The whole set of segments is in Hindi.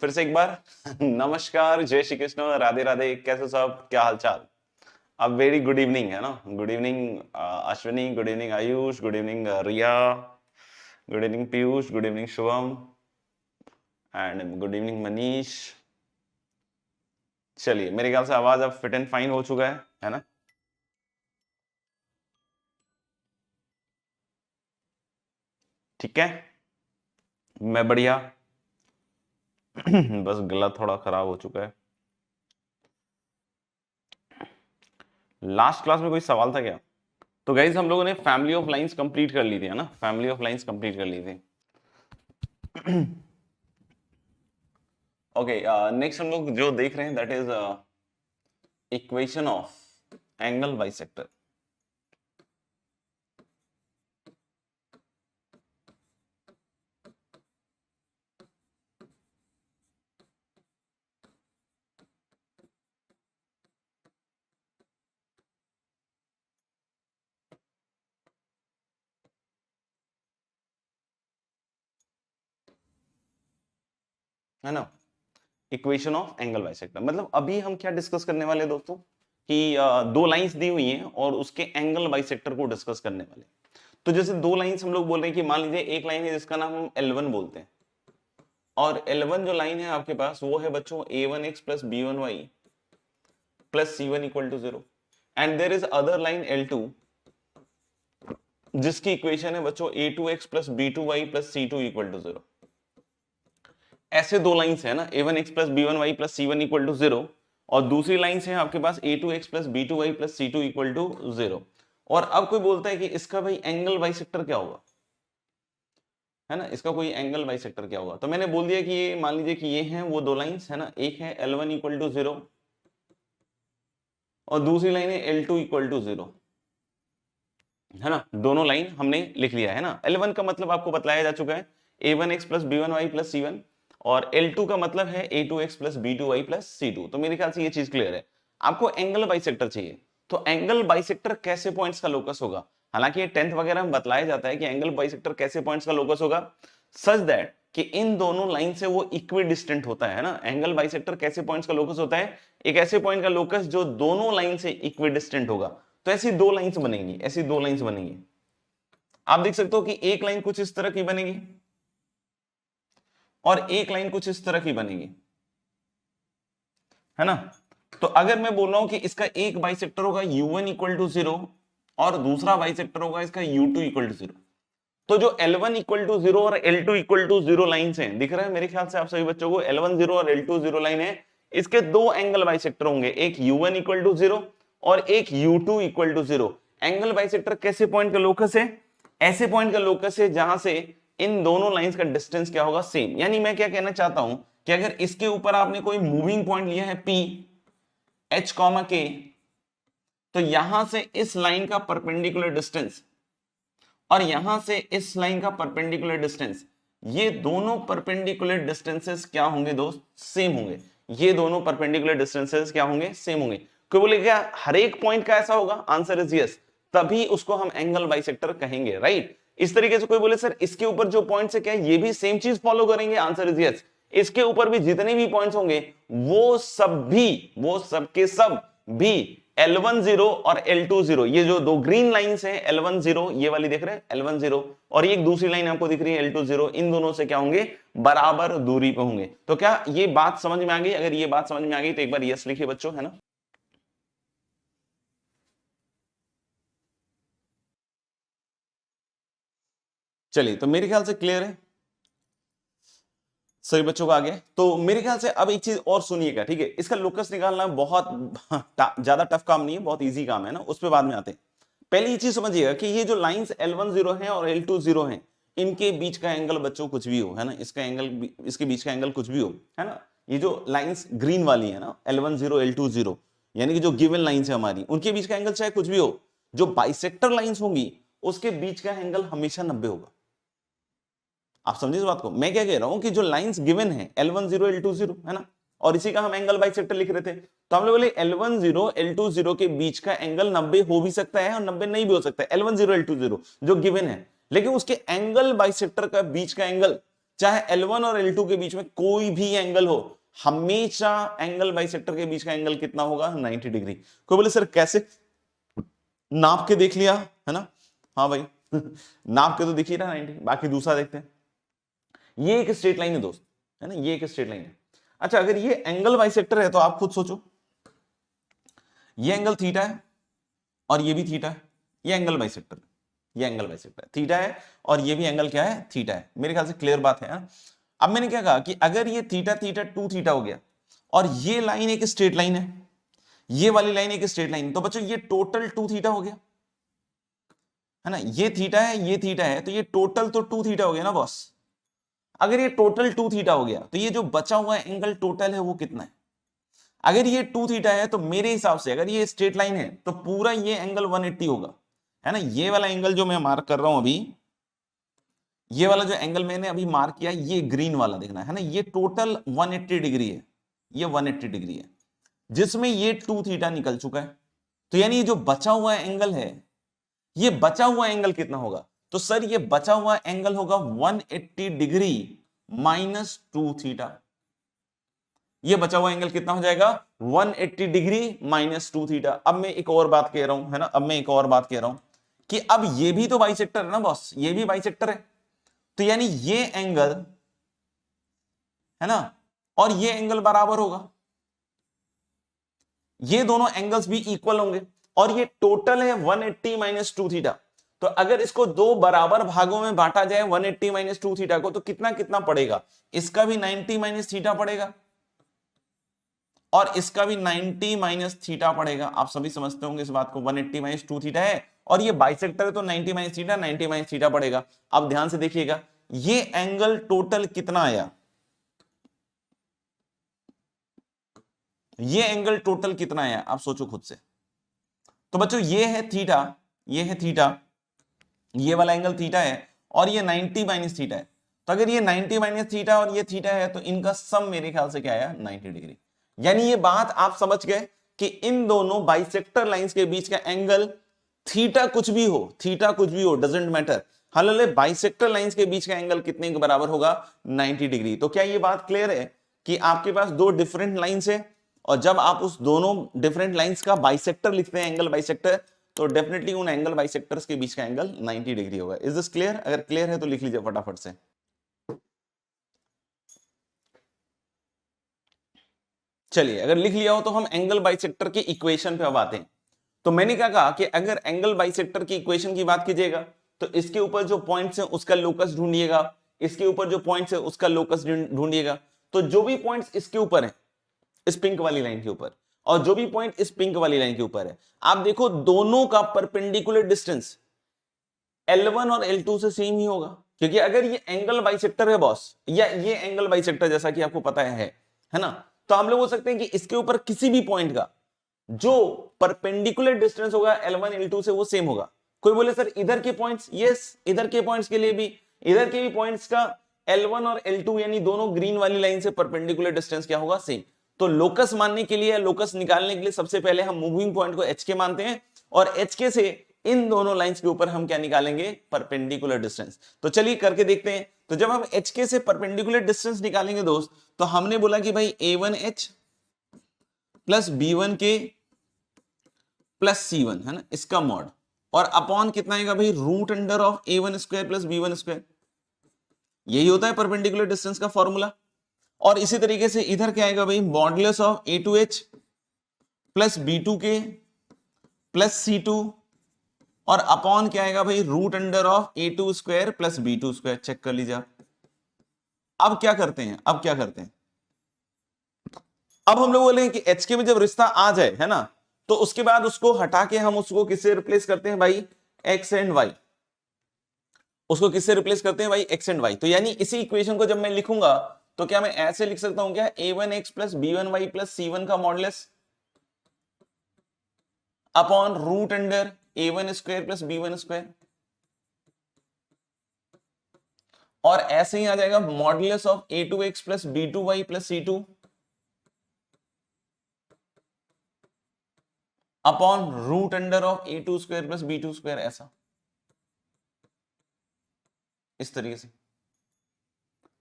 फिर से एक बार नमस्कार, जय श्री कृष्ण, राधे राधे। कैसे सब, क्या हाल चाल? अब वेरी गुड इवनिंग है ना। Good evening Ashwini, good evening Ayush, good evening Riya, good evening Piyush, good evening Shubham and good evening Manish. चलिए, मेरे ख्याल से आवाज अब फिट एंड फाइन हो चुका है ना? ठीक है, मैं बढ़िया। बस गला थोड़ा खराब हो चुका है। लास्ट क्लास में कोई सवाल था क्या? तो गाइज हम लोगों ने फैमिली ऑफ लाइंस कंप्लीट कर ली थी, है ना? फैमिली ऑफ लाइंस कंप्लीट कर ली थी। ओके, नेक्स्ट हम लोग जो देख रहे हैं that is equation of angle bisector. है ना? इक्वेशन ऑफ एंगल बाइसेक्टर मतलब अभी हम क्या डिस्कस करने वाले हैं दोस्तों कि दो लाइंस दी हुई हैं और उसके एंगल बाइसेक्टर को डिस्कस करने वाले। तो जैसे दो लाइंस हम लोग बोल रहे हैं कि मान लीजिए एक लाइन है जिसका नाम हम L1 बोलते हैं, और L1 जो लाइन है आपके पास वो है बच्चों A1x plus B1y plus C1 equal to 0, and there is other line L2 जिसकी इक्वेशन है बच्चों A2x plus B2y plus C2 equal to 0। ऐसे दो लाइंस है ना, A1x plus B1y plus C1 equal to 0, और दूसरी लाइंस है आपके पास A2x plus B2y plus C2 equal to 0। और अब कोई बोलता है कि इसका भाई एंगल बाइसेक्टर क्या होगा, है ना? इसका कोई एंगल बाइसेक्टर क्या होगा? तो मैंने बोल दिया कि ये मान लीजिए कि ये हैं वो दो लाइंस, है ना? एक है L1 इक्वल टू 0 और दूसरी लाइन है L2 इक्वल टू 0, है ना? दोनों लाइन हमने लिख लिया है ना। L1 का मतलब आपको बतलाया जा चुका है, A1x plus B1y plus C1, और L2 का मतलब है A2x plus B2y plus C2। तो मेरे ख्याल से ये चीज क्लियर है। आपको एंगल बाइसेक्टर चाहिए, तो एंगल बाइसेक्टर कैसे पॉइंट्स का लोकस होगा? हालांकि ये 10th वगैरह में बतलाया जाता है कि एंगल बाइसेक्टर कैसे पॉइंट्स का लोकस होगा, सच दैट कि इन दोनों लाइन से वो इक्वी डिस्टेंट होता है ना। एंगल बाइसेक्टर कैसे पॉइंट्स का लोकस होता है? एक ऐसे पॉइंट का लोकस जो दोनों लाइन से इक्वी डिस्टेंट होगा। तो ऐसी दो लाइंस बनेंगी, ऐसी दो लाइंस बनेंगी। आप देख सकते हो कि एक लाइन कुछ इस तरह की बनेगी और एक लाइन कुछ इस तरह की बनेगी, है ना? तो अगर मैं बोल रहा हूं कि इसका एक बाइसेक्टर होगा U1 इक्वल टू 0 और दूसरा बाइसेक्टर होगा इसका U2 इक्वल टू 0, तो जो L1 इक्वल टू 0 और L2 इक्वल टू 0 लाइंस हैं, दिख रहा है मेरे ख्याल से आप सभी बच्चों को? L1 0 और L2 0 लाइन है, इसके दो एंगल बाइसेक्टर होंगे, एक U1 इक्वल टू 0 और एक U2 equal to 0। Angle bisector कैसे पॉइंट का लोकस है? ऐसे पॉइंट का लोकस है जहां से इन दोनों लाइंस का डिस्टेंस क्या होगा? सेम। यानी मैं क्या कहना चाहता हूं कि अगर इसके ऊपर आपने कोई मूविंग पॉइंट लिया है P H, K, तो यहां से इस लाइन का परपेंडिकुलर डिस्टेंस और यहां से इस लाइन का परपेंडिकुलर डिस्टेंस, ये दोनों परपेंडिकुलर डिस्टेंसेस क्या होंगे दोस्त? सेम होंगे। ये दोनों परपेंडिकुलर डिस्टेंसेस क्या होंगे? सेम होंगे। कोई बोले क्या हर एक पॉइंट का ऐसा होगा? आंसर इज यस, तभी उसको हम एंगल बाइसेक्टर कहेंगे, राइट? इस तरीके से कोई बोले सर इसके ऊपर जो पॉइंट्स है क्या ये भी सेम चीज फॉलो करेंगे? Answer is yes. इसके ऊपर भी जितने भी पॉइंट्स होंगे वो सब भी, वो सब के सब भी L1 0 और L2 0, ये जो दो ग्रीन लाइंस हैं L1 0, ये वाली देख रहे हैं L1 0, और ये एक दूसरी लाइन आपको दिख रही है L2 0, इन दोनों से क्या होंगे? बराबर दूरी पे होंगे। तो क्या ये बात समझ में आ गई? अगर ये बात समझ में आ गई तो एक बार यस लिखिए बच्चों, है ना? चलिए, तो मेरे ख्याल से क्लियर है सभी बच्चों को आगे। तो मेरे ख्याल से अब एक चीज और सुनिएगा, ठीक है? इसका लोकस निकालना बहुत ज्यादा टफ काम नहीं है, बहुत इजी काम है ना, उस पर बाद में आते हैं। पहले ये चीज समझिएगा कि ये जो लाइंस L1 0 है और L2 0 है, इनके बीच का एंगल बच्चों कुछ भी हो, है ना? इसका एंगल, इसके बीच का एंगल कुछ भी हो, है ना? ये जो लाइंस ग्रीन वाली है ना, L1 0 L2 0, यानी कि जो गिवन लाइंस है हमारी, उनके बीच का एंगल चाहे कुछ भी हो, जो बाइसेक्टर लाइंस होंगी उसके बीच का एंगल हमेशा 90 होगा। आप समझिए इस बात को। मैं क्या कह रहा हूं कि जो लाइंस गिवन है L1 0 L2 0, है ना, और इसी का हम एंगल बाइसेक्टर लिख रहे थे, तो हम लोग बोले L1 0 L2 0 के बीच का एंगल 90 हो भी सकता है और 90 नहीं भी हो सकता है, L1 0 L2 0 जो गिवन है, लेकिन उसके एंगल बाइसेक्टर का बीच का एंगल चाहे L1 और L2 के बीच में कोई भी एंगल हो, हमेशा एंगल बाइसेक्टर के बीच का एंगल कितना होगा? 90 डिग्री। कोई बोले सर कैसे? नाप के देख लिया है ना? हाँ भाई नाप के तो दिख ही रहा 90। बाकी दूसरा देखते हैं। ये एक स्ट्रेट लाइन है दोस्त, है ना, ये एक स्ट्रेट लाइन है। अच्छा, अगर ये एंगल बाइसेक्टर है तो आप खुद सोचो, ये एंगल थीटा है और ये भी थीटा है, ये एंगल बाइसेक्टर, ये एंगल बाइसेक्टर थीटा है और ये भी एंगल क्या है? थीटा है। मेरे ख्याल से क्लियर बात है। अब मैंने क्या कहा कि अगर ये थीटा थीटा 2 थीटा हो गया और ये लाइन एक स्ट्रेट लाइन है, ये वाली लाइन एक स्ट्रेट लाइन, तो बच्चों ये टोटल 2 थीटा हो गया, है ना? ये थीटा है, ये थीटा है, तो ये टोटल तो 2 थीटा हो गया ना बॉस। अगर ये टोटल 2 थीटा हो गया तो ये जो बचा हुआ एंगल टोटल है वो कितना है? अगर ये 2 थीटा है तो मेरे हिसाब से अगर ये स्ट्रेट लाइन है तो पूरा ये एंगल 180 होगा, है ना? ये वाला एंगल जो मैं मार्क कर रहा हूं अभी, ये वाला जो एंगल मैंने अभी मार्क किया, ये ग्रीन वाला देखना है ना, ये टोटल 180 डिग्री है, ये 180 डिग्री है, जिसमें ये 2 थीटा निकल चुका है। तो यानी ये जो बचा हुआ एंगल है, ये बचा हुआ एंगल कितना होगा? तो सर ये बचा हुआ एंगल होगा 180 डिग्री माइनस 2 थीटा। ये बचा हुआ एंगल कितना हो जाएगा? 180 डिग्री माइनस 2 थीटा। अब मैं एक और बात कह रहा हूं, है ना, अब मैं एक और बात कह रहा हूं कि अब ये भी तो बाइसेक्टर है ना बॉस, ये भी बाइसेक्टर है, तो यानी ये एंगल, है ना, और ये एंगल बराबर होगा, ये दोनों एंगल्स भी इक्वल होंगे, और ये टोटल है 180 माइनस 2 थीटा। तो अगर इसको दो बराबर भागों में बांटा जाए 180 माइनस 2 थीटा को, तो कितना कितना पड़ेगा? इसका भी 90 माइनस थीटा पड़ेगा और इसका भी 90 माइनस थीटा पड़ेगा। आप सभी समझते होंगे इस बात को, 180 माइनस 2 थीटा है और ये बाइसेक्टर है तो 90 माइनस थीटा, 90 माइनस थीटा पड़ेगा। अब ध्यान से देखिएगा, ये एंगल टोटल कितना आया? ये एंगल टोटल कितना आया? आप सोचो खुद से। तो बच्चों ये है थीटा, ये है थीटा, ये वाला एंगल थीटा है और ये 90 माइनस थीटा है। तो अगर ये 90 माइनस थीटा और ये थीटा है तो इनका सम मेरे ख्याल से क्या आया? 90 डिग्री। यानी ये बात आप समझ गए कि इन दोनों बाइसेक्टर लाइंस के बीच का एंगल थीटा कुछ भी हो, थीटा कुछ भी हो, डजंट मैटर, हालांकि बाइसेक्टर लाइंस के बीच का एंगल कितने के बराबर होगा? 90 डिग्री। तो क्या ये बात क्लियर है कि आपके पास दो डिफरेंट लाइंस है और जब आप उस दोनों डिफरेंट लाइंस का बाइसेक्टर लिखते हैं, एंगल बाइसेक्टर, तो डेफिनेटली उन एंगल बाइसेक्टर्स के बीच का एंगल 90 डिग्री होगा। Is this clear? अगर क्लियर है तो लिख लीजिए फटाफट से। चलिए, अगर लिख लिया हो तो हम एंगल बाइसेक्टर के इक्वेशन पे अब आते हैं। तो मैंने क्या कहा कि अगर एंगल बाइसेक्टर की इक्वेशन की बात कीजिएगा तो इसके ऊपर जो पॉइंट्स है उसका लोकस ढूंढिएगा, इसके ऊपर जो पॉइंट्स है उसका लोकस ढूंढिएगा। तो जो भी पॉइंट्स इसके ऊपर है, इस पिंक वाली लाइन के ऊपर, और जो भी पॉइंट इस पिंक वाली लाइन के ऊपर है, आप देखो दोनों का परपेंडिकुलर डिस्टेंस L1 और L2 से सेम ही होगा, क्योंकि अगर ये एंगल बाइसेक्टर है बॉस, या ये एंगल बाइसेक्टर जैसा कि आपको पता है ना, तो हम लोग बोल सकते हैं कि इसके ऊपर किसी भी पॉइंट का जो परपेंडिकुलर डिस्टेंस होगा L1 L2 से वो सेम होगा। कोई बोले सर इधर के पॉइंट्स, यस इधर के पॉइंट्स के लिए भी, इधर के भी पॉइंट्स का L1 और L2 यानी दोनों ग्रीन वाली लाइन से परपेंडिकुलर डिस्टेंस क्या होगा? सेम। तो लोकस मानने के लिए, लोकस निकालने के लिए सबसे पहले हम मूविंग पॉइंट को HK मानते हैं और HK से इन दोनों लाइंस के ऊपर हम क्या निकालेंगे? Perpendicular distance. तो चलिए करके देखते हैं। तो जब हम HK से परपेंडिकुलर डिस्टेंस निकालेंगे दोस्त, तो हमने बोला कि भाई A1H plus B1K plus C1, है ना, इसका मॉड, और अपॉन कितना आएगा भाई? Root under of A1 square plus B1 square. यही होता है परपेंडिकुलर डिस्टेंस का फॉर्मूला। और इसी तरीके से इधर क्या आएगा भाई? Modulus of A2H plus B2K plus C2, और अपॉन क्या आएगा भाई? Root under of A2 square plus B2 square. Check कर लीजिए आप। अब क्या करते हैं? अब क्या करते हैं? अब हम लोग बोले कि HK में जब रिश्ता आ जाए, है ना, तो उसके बाद उसको हटा के हम उसको किससे रिप्लेस करते हैं भाई? X and Y। उसको किससे रिप्लेस करते हैं भाई? X and Y। तो यानी इसी इक्वेशन को जब मैं लिखूंगा तो क्या मैं ऐसे लिख सकता हूं क्या? A1X plus B1Y plus C1 का modulus upon root under A1 square plus B1 square, और ऐसे ही आ जाएगा modulus of A2X plus B2Y plus C2 upon root under of A2 square plus B2 square. ऐसा, इस तरीके से।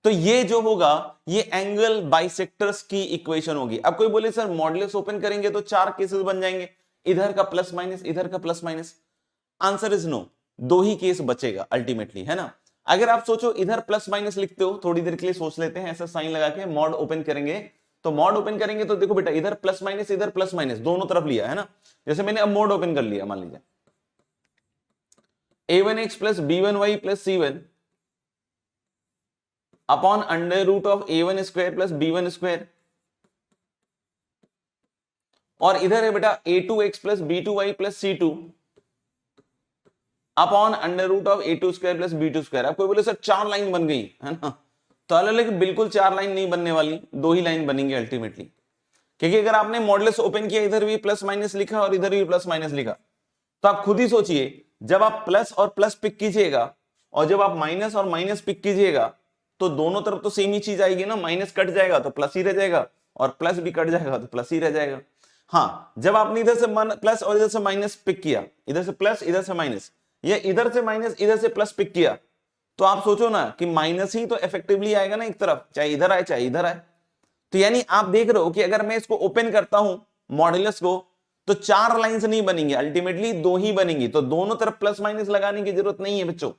तो ये जो होगा ये एंगल बाइसेक्टर्स की इक्वेशन होगी। अब कोई बोले सर मॉडुलस ओपन करेंगे तो चार केसेस बन जाएंगे, इधर का प्लस माइनस, इधर का plus minus. Answer is no, दो ही केस बचेगा अल्टीमेटली, है ना। अगर आप सोचो इधर प्लस माइनस लिखते हो, थोड़ी देर के लिए सोच लेते हैं, ऐसा साइन लगा के मॉड ओपन करेंगे, तो मॉड ओपन करेंगे तो देखो बेटा इधर प्लस माइनस इधर प्लस माइनस दोनों तरफ लिया है ना। जैसे मैंने अब मोड ओपन कर लिया, मान लीजिए a1x plus b1y plus c1 upon under root of a1 square plus b1 square, और इधर है बेटा a2x plus b2y plus c2 upon under root of a2 square plus b2 square. आप कोई बोले सर चार लाइन बन गई है ना, तो अलग बिल्कुल चार लाइन नहीं बनने वाली, दो ही लाइन बनेंगे अल्टीमेटली। क्योंकि अगर आपने मॉडुलस ओपन किया, इधर भी प्लस माइनस लिखा और इधर भी प्लस माइनस लिखा, तो आप खुद ही सोचिए जब आप प्लस और प्लस पिक कीजिएगा और जब आप माइनस और माइनस पिक कीजिएगा तो दोनों तरफ तो सेम ही चीज आएगी ना, माइनस कट जाएगा तो प्लस ही रह जाएगा और प्लस भी कट जाएगा तो प्लस ही रह जाएगा। हाँ, जब आपने इधर से प्लस और इधर से माइनस पिक किया, इधर से प्लस इधर से माइनस, या इधर से माइनस इधर से प्लस पिक किया, तो आप सोचो ना कि माइनस ही तो इफेक्टिवली आएगा ना एक तरफ, चाहे इधर आए चाहे इधर आए। तो यानी आप देख रहे हो कि अगर मैं इसको ओपन करता हूं मॉडुलस को, तो चार लाइंस नहीं बनेंगी, अल्टीमेटली दो ही बनेंगी। तो दोनों तरफ प्लस माइनस लगाने की जरूरत नहीं है बच्चों,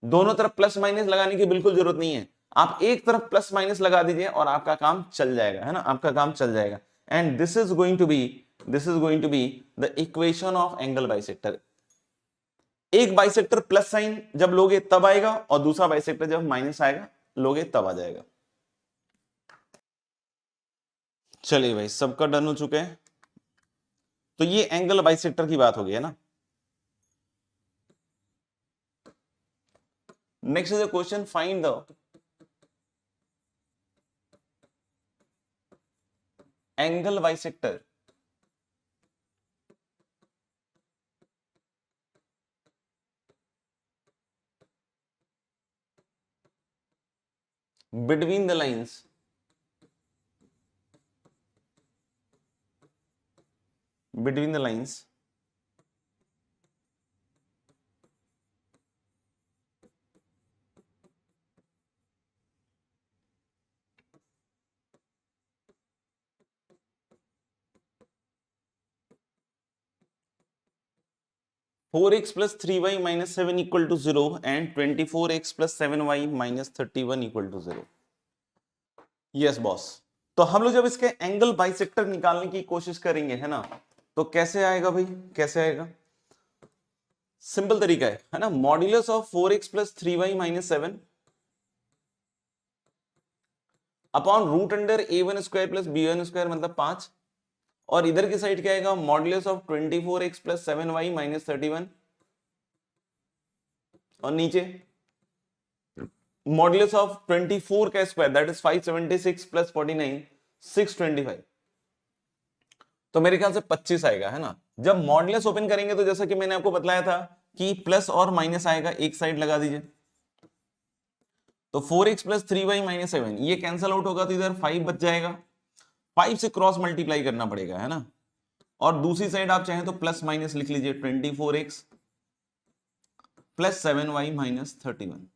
दोनों तरफ प्लस माइनस लगाने की बिल्कुल जरूरत नहीं है। आप एक तरफ प्लस माइनस लगा दीजिए और आपका काम चल जाएगा, है ना, आपका काम चल जाएगा। And this is going to be the equation of angle bisector. एक बाइसेक्टर प्लस साइन जब लोगे तब आएगा और दूसरा बाइसेक्टर जब माइनस आएगा लोगे तब आ जाएगा। चलिए भाई, सबका डन हो चुके हैं। तो ये एंगल बाइसेक्टर की बात हो गई है ना। Next is a question, find the angle bisector between the lines 4x plus 3y minus 7 equal to 0 and 24x plus 7y minus 31 equal to 0। Yes boss. तो हम लोग जब इसके एंगल बाइसेक्टर निकालने की कोशिश करेंगे, है ना, तो कैसे आएगा भाई, कैसे आएगा? सिंपल तरीका है ना, modulus of 4x plus 3y minus 7 upon root under a1 square plus b1 square मतलब 5, और इधर की साइड क्या आएगा, modulus of 24x plus 7y minus 31, और नीचे मॉड्यूलस ऑफ 24 का स्क्वायर दैट इज 576 प्लस 49 625। तो मेरे ख्याल से 25 आएगा, है ना। जब मॉड्यूलस ओपन करेंगे तो जैसा कि मैंने आपको बतलाया था कि प्लस और माइनस आएगा, एक साइड लगा दीजिए। तो 4x प्लस 3y माइनस 7 ये कैंसल आउट होगा तो इधर 5 बच जाएगा, 5 से क्रॉस मल्टीप्लाई करना पड़ेगा, है ना। और दूसरी साइड आप चाहें तो प्लस माइनस लिख लीजिए, 24x plus 7y minus 31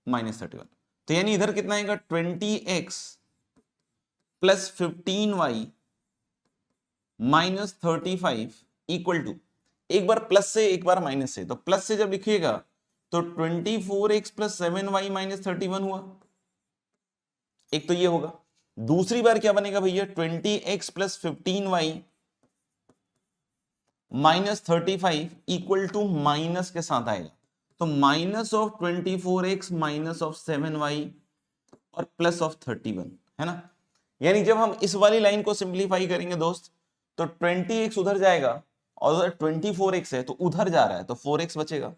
minus 31। तो यानी इधर कितना आएगा, 20x plus 15y minus 35 equal to, एक बार प्लस से एक बार माइनस से, तो प्लस से जब लिखिएगा तो 24x प्लस 7y माइनस 31 हुआ, एक तो ये होगा। दूसरी बार क्या बनेगा भैया, 20x plus 15y minus 35 equal to minus के साथ आएगा, तो minus of 24x minus of 7y और प्लस ऑफ 31, है ना। यानी जब हम इस वाली लाइन को सिंप्लीफाई करेंगे दोस्त, तो 20x उधर जाएगा और उधर 24x है तो उधर जा रहा है, तो 4x बचेगा।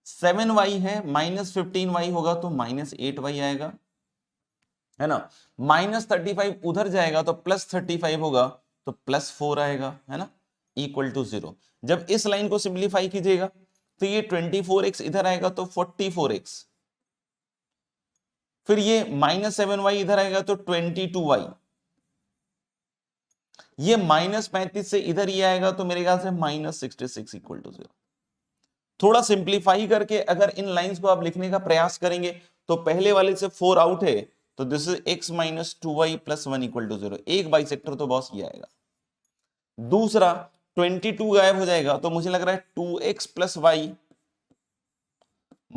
7y है माइनस 15y होगा तो माइनस 8y आएगा, है ना। माइनस 35 उधर जाएगा तो प्लस 35 होगा तो प्लस 4 आएगा, है ना, इक्वल टू 0। जब इस लाइन को सिंप्लीफाई कीजिएगा तो ये 24x इधर आएगा तो 44x, फिर ये माइनस 7y इधर आएगा तो 22y, ये माइनस 35 से इधर ये आएगा तो मेरे ख्याल से माइनस 66 इक्वल टू 0। थोड़ा सिंप्लीफाई करके अगर इन लाइंस को आप लिखने का प्रयास करेंगे तो पहले वाले से 4 आउट है, तो this is x minus 2y plus 1 equal to 0। एक बाइसेक्टर तो बॉस ये आएगा। दूसरा 22 गायब हो जाएगा, तो मुझे लग रहा है 2x plus y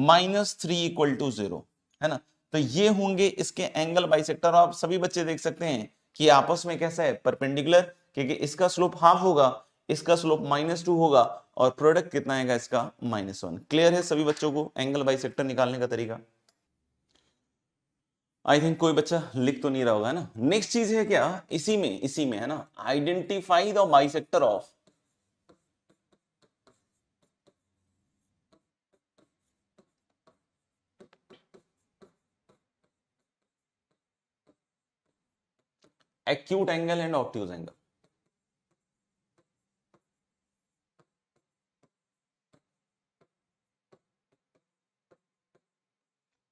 minus 3 equal to 0, है ना। तो ये होंगे इसके एंगल बाइसेक्टर। आप सभी बच्चे देख सकते हैं कि आपस में कैसा है, परपेंडिकुलर, क्योंकि इसका स्लोप हाफ होगा, इसका स्लोप -2 होगा, और प्रोडक्ट कितना आएगा इसका -1। क्लियर है सभी बच्चों को एंगल बाइसेक्टर निकालने का तरीका? आई थिंक कोई बच्चा लिख तो नहीं रहा होगा, है ना। नेक्स्ट चीज है क्या, इसी में है ना, identify the bisector of acute angle and obtuse angle.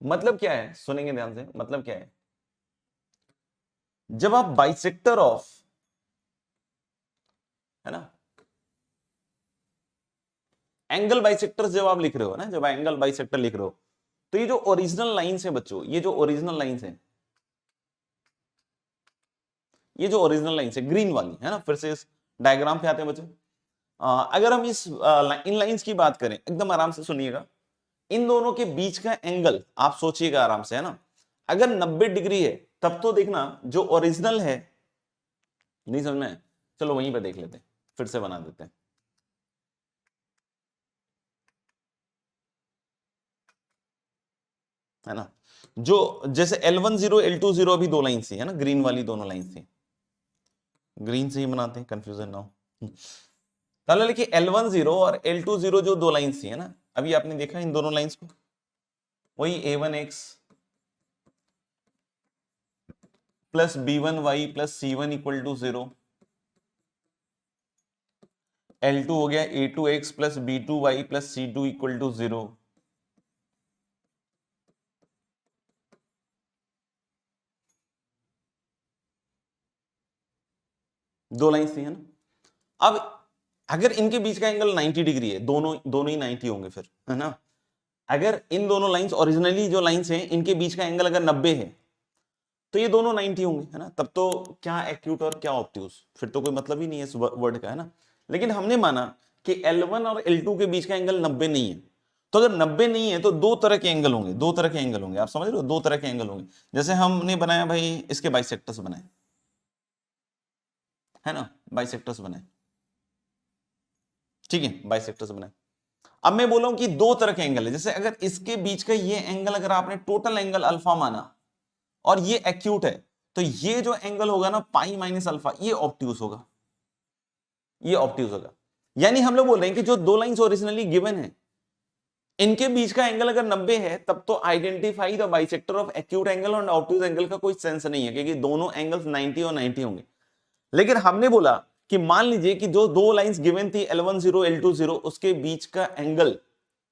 मतलब क्या है, सुनेंगे ध्यान से, मतलब क्या है, जब आप बाइसेक्टर ऑफ, है ना, एंगल बाइसेक्टर जब आप लिख रहे हो ना, जब एंगल बाइसेक्टर लिख रहे हो, तो ये जो ओरिजिनल लाइंस है बच्चों, ये जो ओरिजिनल लाइंस है, ये जो ओरिजिनल लाइंस है ग्रीन वाली, है ना, फिर से इस डायग्राम पे आते हैं बच्चों। अगर हम इस इन लाइंस की बात करें, एकदम आराम से सुनिएगा, इन दोनों के बीच का एंगल आप सोचिएगा आराम से, है ना, अगर 90 डिग्री है तब तो देखना जो ओरिजिनल है, नहीं समझ में, चलो वहीं पे देख लेते हैं, फिर से बना देते हैं, है ना। जो जैसे L10 L20 अभी दो लाइन थी, है ना, ग्रीन वाली दोनों लाइन थी, ग्रीन से ही बनाते हैं, कंफ्यूजन ना हो। चलो लिखिए L10 और L20 जो दो लाइन थी, है ना, अभी आपने देखा इन दोनों लाइंस को, वही A1x plus B1y plus C1 equal to 0, L2 हो गया A2x plus B2y plus C2 equal to 0। दो लाइंस थी, है ना। अब अगर इनके बीच का एंगल 90 डिग्री है, दोनों दोनों ही 90 होंगे फिर, है ना। अगर इन दोनों लाइंस ओरिजिनली जो लाइंस हैं इनके बीच का एंगल अगर 90 है तो ये दोनों 90 होंगे, है ना। तब तो क्या एक्यूट और क्या ऑब्ट्यूज, फिर तो कोई मतलब ही नहीं है इस वर्ड का, है ना। लेकिन हमने माना कि L1 और L2 के बीच का एंगल 90 नहीं है, तो अगर 90 नहीं है तो दो तरह के एंगल होंगे, दो तरह के एंगल होंगे, आप समझ रहे हो, दो तरह के एंगल होंगे। जैसे हमने बनाया भाई इसके बाइसेक्टर्स बनाए, है ना, बाइसेक्टर्स बनाए, ठीक है, बाइसेक्टर्स बनाए। अब मैं बोला हूं कि दो तरह के एंगल है, जैसे अगर इसके बीच का ये एंगल अगर आपने टोटल एंगल अल्फा माना और ये एक्यूट है, तो ये जो एंगल होगा ना पाई माइनस अल्फा, ये ऑब्ट्यूज होगा, ये ऑब्ट्यूज होगा। यानी हम लोग बोल रहे हैं कि जो दो लाइंस ओरिजिनली गिवन है इनके बीच का एंगल अगर 90 है तब तो identify the bisector of acute angle और ऑब्ट्यूज एंगल का कोई सेंस नहीं है, क्योंकि दोनों एंगल्स 90 और 90 होंगे। लेकिन हमने बोला कि मान लीजिए कि जो दो लाइंस गिवन थी L10 L20 उसके बीच का एंगल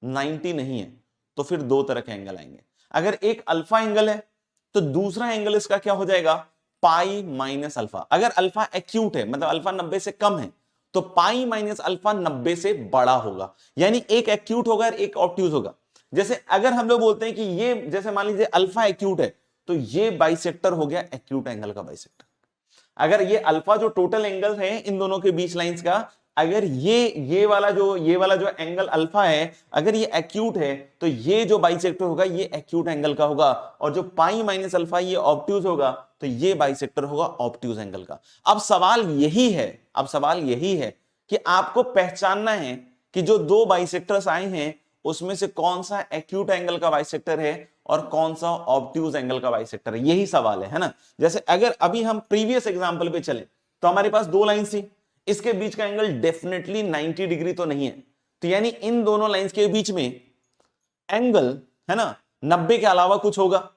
90 नहीं है, तो फिर दो तरह के एंगल आएंगे। अगर एक अल्फा एंगल है तो दूसरा एंगल इसका क्या हो जाएगा, पाई माइनस अल्फा। अगर अल्फा एक्यूट है, मतलब अल्फा 90 से कम है, तो पाई माइनस अल्फा 90 से बड़ा होगा, यानी एक एक्यूट होगा और एक ऑब्ट्यूज होगा। जैसे अगर हम लोग बोलते हैं कि ये, जैसे मान लीजिए अल्फा एक्यूट है, तो ये बाइसेक्टर हो गया एक्यूट एंगल का बाइसेक्टर। अगर ये अल्फा जो टोटल एंगल है इन दोनों के बीच लाइंस का, अगर ये वाला जो एंगल अल्फा है अगर ये एक्यूट है, तो ये जो बाइसेक्टर होगा ये एक्यूट एंगल का होगा, और जो पाई माइनस अल्फा ये ऑब्ट्यूज होगा, तो ये बाइसेक्टर होगा ऑब्ट्यूज एंगल का। अब सवाल यही है कि आपको पहचानना है कि जो दो बाइसेक्टर्स आए हैं उसमें से कौन सा एक्यूट एंगल का बाइसेक्टर है और कौन सा ऑब्ट्यूज एंगल का बाइसेक्टर है, यही सवाल है ना। जैसे अगर अभी हम प्रीवियस एग्जांपल पे चले तो हमारे पास दो लाइंस थी, इसके बीच का एंगल डेफिनेटली 90 डिग्री तो नहीं है, तो यानी इन दोनों लाइंस के बीच में एंगल, है ना, 90 के अलावा कुछ होगा,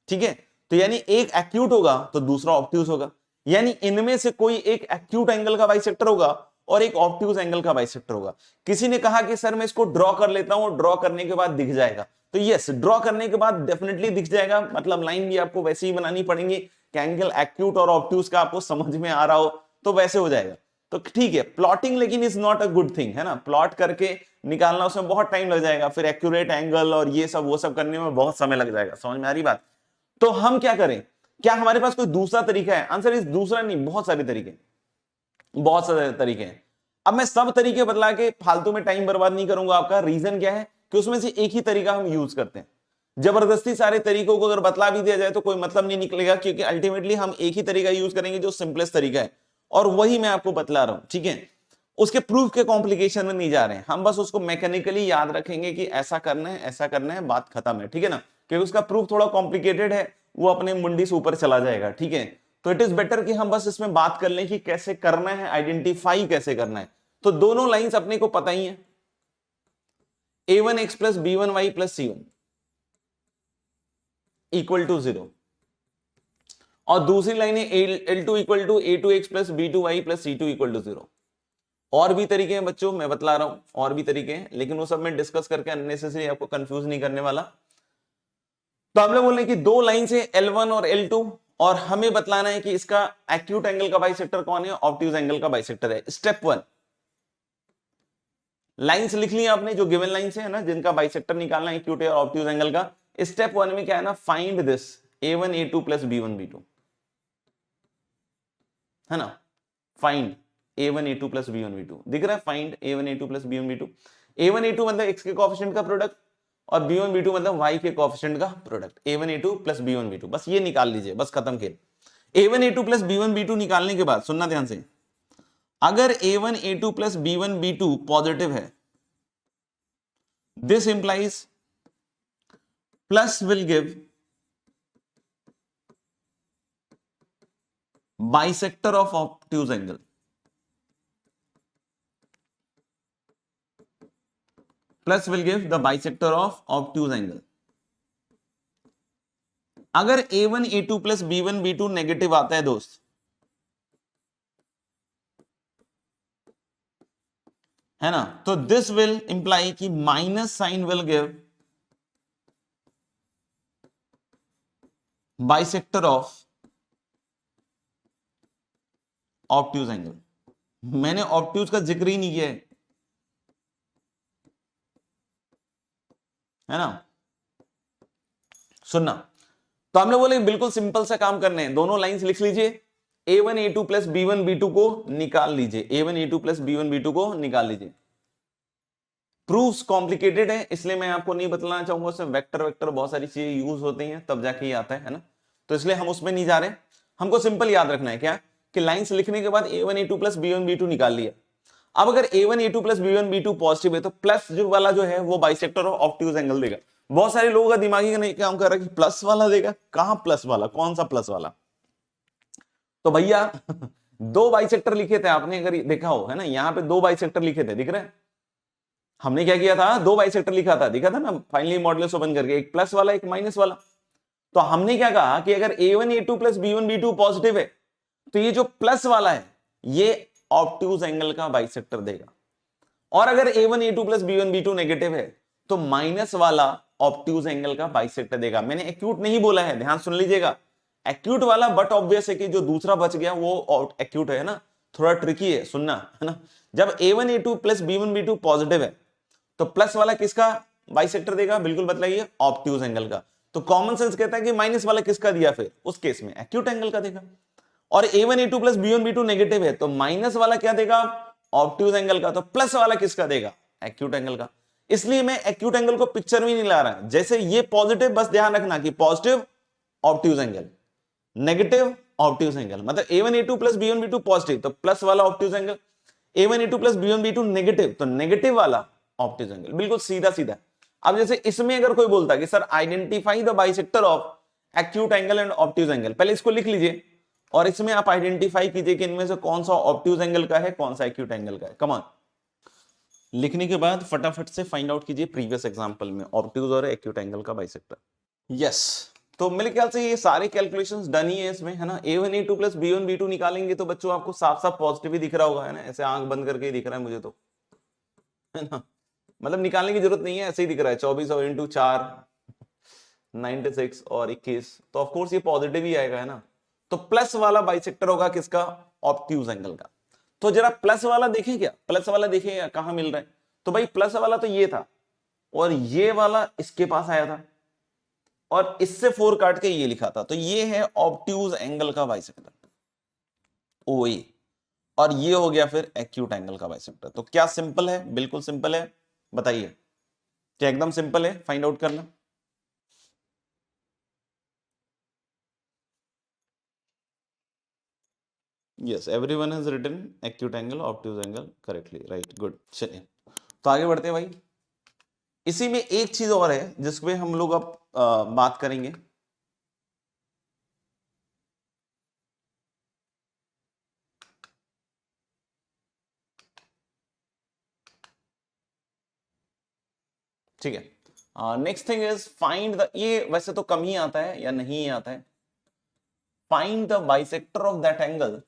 ठीक है। तो यानी एक एक्यूट होगा तो दूसरा ऑब्ट्यूज होगा, यानी इनमें से कोई एक एक्यूट एंगल का बाइसेक्टर होगा और एक ऑब्ट्यूज एंगल का बाइसेक्टर होगा। किसी ने कहा कि सर मैं इसको ड्रॉ कर लेता हूं, ड्रॉ करने के बाद दिख जाएगा, तो यस, ड्रॉ करने के बाद डेफिनेटली दिख जाएगा, मतलब लाइन भी आपको वैसे ही बनानी पड़ेगी कि एंगल एक्यूट और ऑब्ट्यूज का आपको समझ में आ रहा हो तो वैसे हो जाएगा। तो ठीक है, प्लॉटिंग लेकिन is not a good thing, है ना, प्लॉट करके निकालना उसमें बहुत टाइम लग जाएगा, फिर एक्यूरेट एंगल और ये सब वो सब करने में बहुत समय लग जाएगा, समझ में आ रही बात। तो हम क्या करें, क्या हमारे पास कोई दूसरा तरीका है? आंसर इज दूसरा नहीं, बहुत सारे तरीके, बहुत सारे तरीके हैं। अब मैं सब तरीके बदला के फालतू में टाइम बर्बाद नहीं करूंगा आपका। रीजन क्या है कि उसमें से एक ही तरीका हम यूज करते हैं। जबरदस्ती सारे तरीकों को अगर बतला भी दिया जाए तो कोई मतलब नहीं निकलेगा, क्योंकि अल्टीमेटली हम एक ही तरीका यूज करेंगे जो सिंपलेस्ट तरीका है, और वही मैं आपको बतला रहा हूं, ठीक है। उसके प्रूफ के कॉम्प्लिकेशन में नहीं जा रहे हैं हम, बस उसको मैकेनिकली याद रखेंगे कि ऐसा करना है, ऐसा करना है, बात खत्म है, ठीक है ना। क्योंकि उसका प्रूफ थोड़ा कॉम्प्लिकेटेड है, वो अपने मुंडी से ऊपर चला जाएगा, ठीक है। तो इट इज बेटर कि हम बस इसमें बात कर लें कि कैसे करना है, आइडेंटिफाई कैसे करना है। तो दोनों लाइंस अपने को पता ही है, a1x plus b1y plus c1 equal to 0, और दूसरी लाइन है L2 equal to a2x plus b2y plus c2 equal to 0। और भी तरीके हैं बच्चों, मैं बतला रहा हूं, और भी तरीके हैं, लेकिन वो सब मैं डिस्कस करके अननेसेसरी आपको कंफ्यूज नहीं करने वाला। तो हम लोग बोल रहे हैं कि दो लाइन से L1 और L2, और हमें बतलाना है कि इसका एक्यूट एंगल का बाइसेक्टर कौन है, ऑब्ट्यूज एंगल का बाइसेक्टर है। स्टेप 1, लाइंस लिख ली आपने जो गिवन लाइंस है ना, जिनका बाइसेक्टर निकालना है एक्यूट और ऑब्ट्यूज एंगल का। स्टेप 1 में क्या है ना, find this a1 a2 plus b1 b2, है ना। Find a1 a2 plus b1 b2 दिख रहा है, find a1 a2 plus b1 b2। a1 a2 मतलब x के कोएफिशिएंट का प्रोडक्ट, और b1 b2 मतलब y के कोएफिशिएंट का product. a1 a2 plus b1 b2, बस ये निकाल लीजिए, बस खत्म खेल। a1 a2 plus b1 b2 निकालने के बाद सुनना ध्यान से, अगर a1 a2 plus b1 b2 positive है, this implies plus will give bisector of obtuse angle. Plus will give the bisector of obtuse angle. अगर a1 a2 plus b1 b2 negative आता है दोस्त, है ना, तो दिस विल इंप्लाई कि minus sign will give bisector of obtuse angle. मैंने ऑब्ट्यूज का जिक्र ही नहीं किया है ना, सुनना। तो हम लोग बोले बिल्कुल सिंपल सा काम करने हैं, दोनों लाइंस लिख लीजिए, a1 a2 plus b1 b2 को निकाल लीजिए, a1 a2 plus b1 b2 को निकाल लीजिए। प्रूफ्स कॉम्प्लिकेटेड है, इसलिए मैं आपको नहीं बतलाना चाहूंगा, उसमें वेक्टर वेक्टर बहुत सारी चीजें यूज होती हैं तब जाके ये आता है ना, तो इसलिए हम उसमें नहीं जा रहे। हमको सिंपल याद रखना है क्या, कि लाइंस लिखने के बाद a1 a2 plus b1 b2 निकाल लिया। अब अगर a1 a2 plus b1 b2 positive है, तो प्लस जो वाला जो है वो बाइसेक्टर ऑफ ऑब्ट्यूज एंगल देगा। बहुत सारे लोगों का दिमागी नहीं काम कर रहा है कि प्लस वाला देगा, कहां प्लस वाला, कौन सा प्लस वाला। तो भैया दो बाइसेक्टर लिखे थे आपने, अगर देखा हो, है ना, यहां पे दो बाइसेक्टर लिखे थे, दिख रहे हैं। हमने क्या किया था, दो बाइसेक्टर लिखा था, दिखा था ना फाइनली मॉडुलस ओपन करके, एक प्लस वाला एक माइनस वाला। तो हमने क्या कहा कि अगर a1 a2 plus b1 b2 positive है, तो ये जो प्लस वाला है ये ऑब्ट्यूज एंगल का बाइसेक्टर देगा, और अगर a1 a2 plus b1 b2 negative है, तो माइनस वाला ऑब्ट्यूज एंगल का बाइसेक्टर देगा। मैंने एक्यूट नहीं बोला है, ध्यान सुन लीजिएगा, एक्यूट वाला, बट ऑब्वियस है कि जो दूसरा बच गया वो एक्यूट है ना, थोड़ा ट्रिकी है, सुनना, है ना। जब a1 a2 plus b1 b2 positive है, तो प्लस वाला किसका बाइसेक्टर देगा, बिल्कुल बतलाइए, ऑब्ट्यूज एंगल का। तो कॉमन सेंस कहता है कि माइनस वाला किसका दिया, फिर उस केस में एक्यूट एंगल का देगा। और a1 a2 plus b1 b2 negative है, तो माइनस वाला क्या देगा, ऑब्ट्यूज एंगल का। तो प्लस वाला किसका देगा, एक्यूट एंगल का। इसलिए मैं एक्यूट एंगल को पिक्चर में नहीं ला रहा, जैसे ये पॉजिटिव, बस ध्यान रखना कि positive obtuse angle, negative obtuse angle, मतलब a1 a2 plus b1 b2 positive तो प्लस वाला obtuse angle, a1 a2 plus b1 b2 negative तो नेगेटिव वाला ऑब्ट्यूज एंगल, बिल्कुल सीधा सीधा। अब जैसे इसमें अगर कोई बोलता कि sir identify the bisector of acute angle and obtuse angle, पहले इसको लिख लीजिए और इसमें आप आइडेंटिफाई कीजिए कि इनमें से कौन सा ऑब्ट्यूज एंगल का है, कौन सा एक्यूट एंगल का है। कम ऑन, लिखने के बाद फटाफट से फाइंड आउट कीजिए प्रीवियस एग्जांपल में ऑब्ट्यूज और एक्यूट एंगल का बाइसेक्टर। यस, तो मेरे ख्याल से ये सारे कैलकुलेशंस डन ही है इसमें, है ना। a1 a2 plus b1 b2 निकालेंगे तो बच्चों आपको साफ साफ पॉजिटिव ही दिख रहा होगा, है ना, ऐसे आंख बंद करके ही दिख रहा है मुझे तो, है ना, मतलब निकालने की जरूरत नहीं है, ऐसे ही दिख रहा है। 24 और इंटू 4 96 और 21, तो ऑफकोर्स ये पॉजिटिव ही आएगा, है ना। तो प्लस वाला बाइसेक्टर होगा किसका, ऑब्ट्यूज एंगल का। तो जरा प्लस वाला देखें, क्या प्लस वाला देखें कहां मिल रहा है। तो भाई प्लस वाला तो ये था और ये वाला इसके पास आया था और इससे 4 काट के ये लिखा था, तो ये है ऑब्ट्यूज एंगल का बाइसेक्टर ओए, और ये हो गया फिर एक्यूट एंगल का बाइसेक्टर। तो क्या सिंपल है? बिल्कुल सिंपल है। बताइए क्या एकदम सिंपल है फाइंड आउट करना? Yes, everyone has written acute angle obtuse angle correctly, right, good. चलिए तो आगे बढ़ते हैं भाई। इसी में एक चीज और है जिस पे हम लोग अब बात करेंगे। ठीक है, next thing is find the, ये वैसे तो कम ही आता है या नहीं ही आता है। Find the bisector of that angle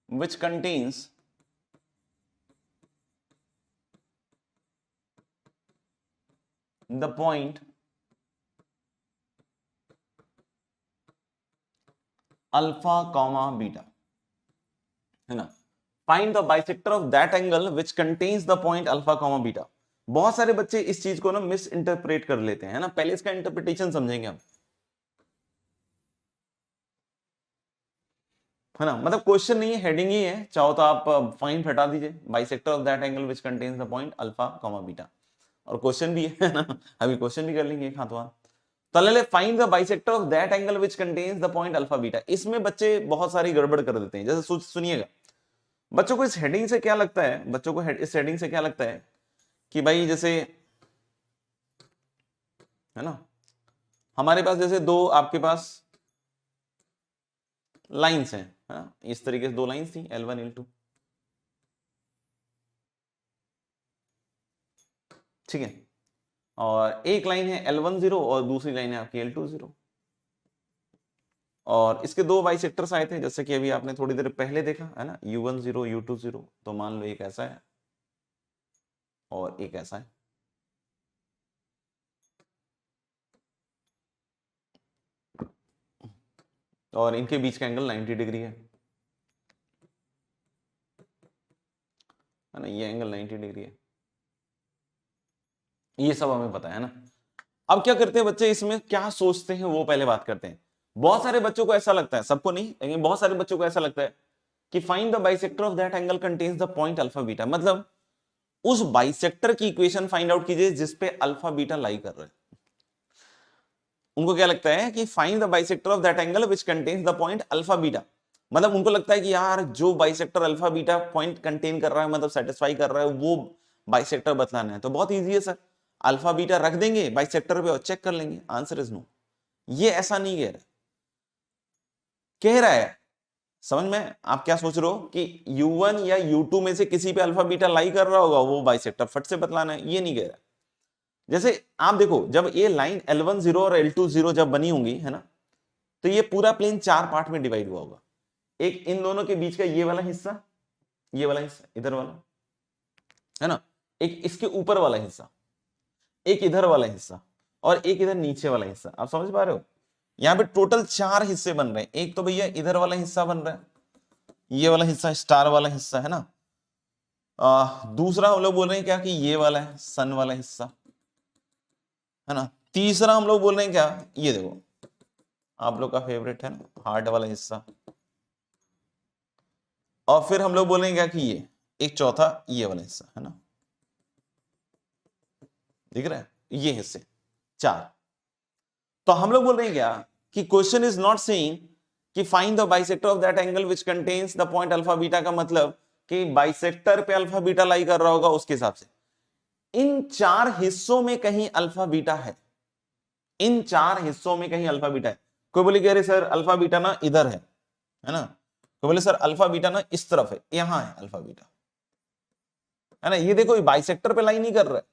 which contains the point alpha comma beta, है ना। Find the bisector of that angle which contains the point alpha comma beta. बहुत सारे बच्चे इस चीज को ना मिस इंटरप्रेट कर लेते हैं, है ना। पहले इसका इंटरप्रिटेशन समझेंगे हम, है ना। मतलब क्वेश्चन नहीं है, हेडिंग ही है, चाहो तो आप फाइंड हटा दीजिए, bisector of that angle which contains the point alpha comma beta, और क्वेश्चन भी है ना, अभी क्वेश्चन भी कर लेंगे एक हाथ वहां। तले find the bisector of that angle which contains the point alpha beta. इसमें बच्चे बहुत सारी गड़बड़ कर देते हैं। जैसे सुनिएगा, बच्चों को इस हेडिंग से क्या लगता है, बच्चों को इस हेडिंग से क्या लगता है कि भाई जैसे, है ना, हमारे पास जैसे दो आपके पास लाइंस हैं, है ना, इस तरीके से दो लाइंस थी L1 L2, ठीक है, और एक लाइन है L1 0 और दूसरी लाइन है आपकी L2 0, और इसके दो बाइसेक्टर्स आए थे जैसे कि अभी आपने थोड़ी देर पहले देखा, है ना, U1 0 U2 0। तो मान लो एक ऐसा है और एक ऐसा है, और इनके बीच का एंगल 90 डिग्री है ना, ये एंगल 90 डिग्री है, ये सब हमें पता है ना। अब क्या करते हैं बच्चे, इसमें क्या सोचते हैं वो पहले बात करते हैं। बहुत सारे बच्चों को ऐसा लगता है, सबको नहीं लेकिन बहुत सारे बच्चों को ऐसा लगता है कि find the bisector of that angle contains the point alpha beta, मतलब उस बाइसेक्टर की इक्वेशन फाइंड आउट कीजिए जिसपे अल्फा बीटा लाई कर रहे हैं। उनको क्या लगता है कि find the bisector of that angle which contains the point alpha beta, मतलब उनको लगता है कि यार जो bisector alpha beta point contain कर रहा है, मतलब सेटिस्फाई कर रहा है, वो बाइसेक्टर बतलाना है। तो बहुत इजी है सर, अल्फा बीटा रख देंगे बाइसेक्टर पे और चेक कर लेंगे। Answer is no. ये ऐसा नहीं कह रहा है, समझ में आप क्या सोच रहे हो कि U1 या U2 में से किसी पे अल्फा बीटा लाई कर रहा होगा, वो बाइसेक्टर फट से बतलाना है, ये नहीं कह रहा। जैसे आप देखो, जब ये लाइन L1 0 और L2 0 जब बनी होंगी, है ना, तो ये पूरा प्लेन 4 पार्ट में डिवाइड हुआ होगा। एक इन दोनों के बीच का ये वाला हिस्सा, ये वाला हिस्सा इधर वाला, है ना, एक इसके ऊपर वाला हिस्सा, एक इधर वाला हिस्सा, और एक इधर नीचे वाला हिस्सा। आप समझ पा रहे हो, यहां पे टोटल 4 हिस्से बन रहे हैं। एक तो भैया इधर वाला हिस्सा बन रहा है, ये वाला हिस्सा स्टार वाला हिस्सा, है ना। दूसरा हम लोग बोल रहे हैं क्या कि ये वाला है सन वाला हिस्सा, है ना। तीसरा हम लोग बोल रहे हैं क्या, ये देखो आप लोग का फेवरेट है ना, हार्ट वाला हिस्सा। और फिर हम लोग बोलेंगे क्या कि ये एक चौथा ये वाला हिस्सा, है ना, दिख रहा है, ये हिस्से 4। तो हम लोग बोल रहे हैं क्या कि क्वेश्चन इज नॉट सेइंग कि find the bisector of that angle which contains the point alpha beta, का मतलब कि बाइसेक्टर पे अल्फा बीटा लाई कर रहा होगा उसके हिसाब से। इन 4 हिस्सों में कहीं अल्फा बीटा है, इन 4 हिस्सों में कहीं अल्फा बीटा है। कोई बोले कि अरे सर अल्फा बीटा ना इधर है ना। कोई बोले सर अल्फा बीटा ना इस तरफ है, यहां है अल्फा बीटा, है ना। ये देखो ये बाइसेक्टर पे लाई नहीं कर रहा है,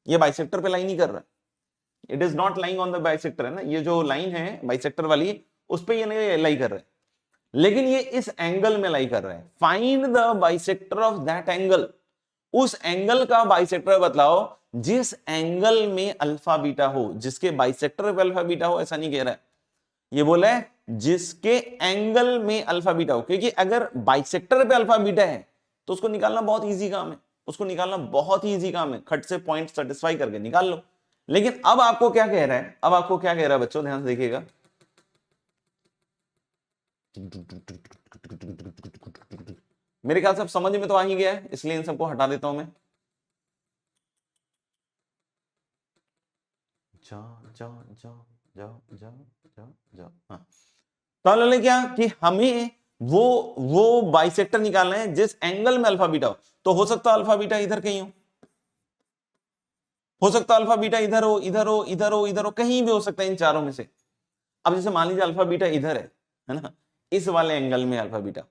ये बाइसेक्टर पे लाई नहीं कर रहा है, it is not lying on the bisector, है ना। ये जो लाइन है बाइसेक्टर वाली उस पे ये नहीं लाई कर रहा है, लेकिन ये इस एंगल में लाई कर रहा है। Find the bisector of that angle उस एंगल का बाइसेक्टर बतलाओ जिस एंगल में अल्फा बीटा हो, जिसके बाइसेक्टर पे अल्फा बीटा हो, ऐसा नहीं कह रहा है, ये बोला है जिसके एंगल में अल्फा बीटा हो, क्योंकि अगर बाइसेक्टर पे अल्फा बीटा है तो उसको निकालना बहुत इजी काम है, उसको निकालना बहुत ही इजी काम है, खट से पॉइंट सेटिस्फाई करके निकाल लो। लेकिन अब आपको क्या कह रहा है, अब आपको क्या कह रहा है बच्चों, ध्यान से देखिएगा, मेरे ख्याल से अब समझ में तो आ ही गया है, इसलिए इन सबको हटा देता हूं मैं। जाओ जाओ जाओ जाओ जाओ जाओ जाओ, हाँ। तो हमने क्या कि हमें वो बाइसेक्टर निकालना है जिस एंगल में अल्फा बीटा हो, तो हो सकता है अल्फा बीटा इधर कहीं हो सकता है अल्फा बीटा इधर हो, इधर हो, इधर हो, इधर हो, कहीं भी हो सकता है इन चारों में से। अब जैसे मान लीजिए अल्फा बीटा इधर है ना, इस वाले एंगल में अल्फा बीटा,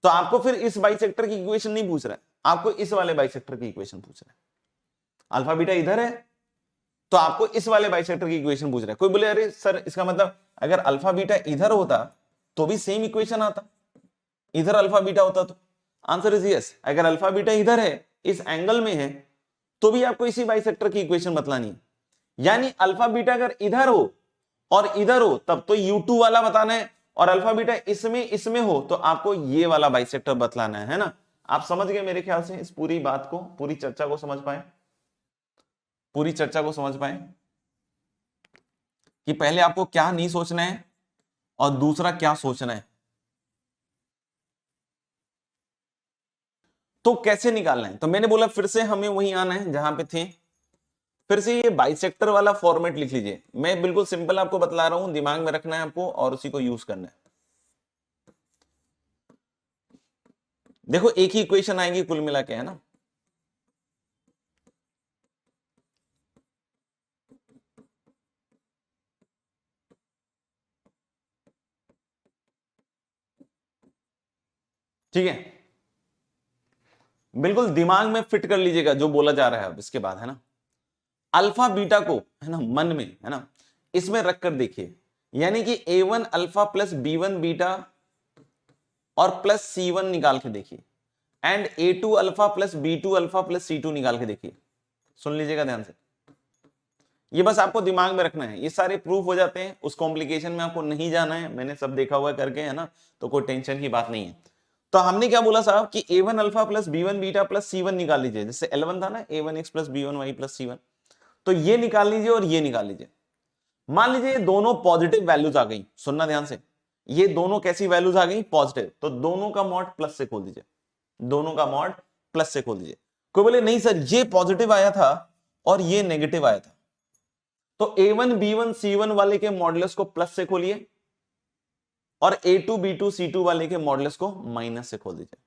तो आपको फिर इस बाइसेक्टर की इक्वेशन नहीं पूछ रहा है, आपको इस वाले बाइसेक्टर की इक्वेशन पूछ रहा है। अल्फा बीटा इधर है तो आपको इस वाले बाइसेक्टर की इक्वेशन पूछ रहा है। कोई बोले अरे सर इसका मतलब अगर अल्फा बीटा इधर होता तो भी सेम इक्वेशन आता, इधर अल्फा बीटा होता तो? Answer is yes. अगर अल्फा बीटा इधर है, इस एंगल में है, तो भी आपको इसी बाइसेक्टर की इक्वेशन बतलानी है। यानी अल्फा बीटा अगर इधर हो और इधर हो तब तो U2 वाला बताना है, और अल्फा बीटा इसमें हो तो आपको ये वाला बाइसेक्टर बतलाना है ना। आप समझ गए मेरे ख्याल से इस पूरी बात को, पूरी चर्चा को समझ पाए, पूरी चर्चा को समझ पाए कि पहले आपको क्या नहीं सोचना है और दूसरा क्या सोचना है, तो कैसे निकालना है। तो मैंने बोला फिर से हमें वहीं आना है जहां पे थे, फिर से ये बाइसेक्टर वाला फॉर्मेट लिख लीजिए। मैं बिल्कुल सिंपल आपको बतला रहा हूं, दिमाग में रखना है आपको और उसी को यूज करना है। देखो एक ही इक्वेशन आएगी कुल मिला के, है ना। ठीक है, बिल्कुल दिमाग में फिट कर लीजिएगा जो बोला जा रहा है अब इसके बाद, है ना। अल्फा बीटा को, है ना, मन में, है ना, इसमें रखकर देखिए, यानी कि A1 alpha plus B1 beta और प्लस C1 निकाल के देखिए, and A2 alpha plus B2 alpha plus C2 निकाल के देखिए। सुन लीजिएगा ध्यान से, ये बस आपको दिमाग में रखना है, ये सारे प्रूफ हो जाते हैं, उस कॉम्प्लिकेशन में आपको नहीं जाना है, मैंने सब देखा हुआ है करके, है ना, तो कोई टेंशन की बात नहीं है। तो हमने क्या बोला साहब कि A1 alpha plus B1 beta plus C1 निकाल लीजिए, जैसे L1 था ना, A1 x plus B1 y plus C1, तो ये निकाल लीजिए और ये निकाल लीजिए। मान लीजिए ये दोनों पॉजिटिव वैल्यूज आ गई, सुनना ध्यान से, ये दोनों कैसी वैल्यूज आ गई, पॉजिटिव, तो दोनों का मॉड प्लस से खोल दीजिए, दोनों का मॉड प्लस से खोल दीजिए। कोई बोले नहीं सर ये पॉजिटिव आया था और ये नेगेटिव आया था, तो A1 B1 C1 वाले के मॉडुलस को प्लस से खोलिए और A2 B2 C2 वाले के मॉडुलस को माइनस से खोल दीजिए।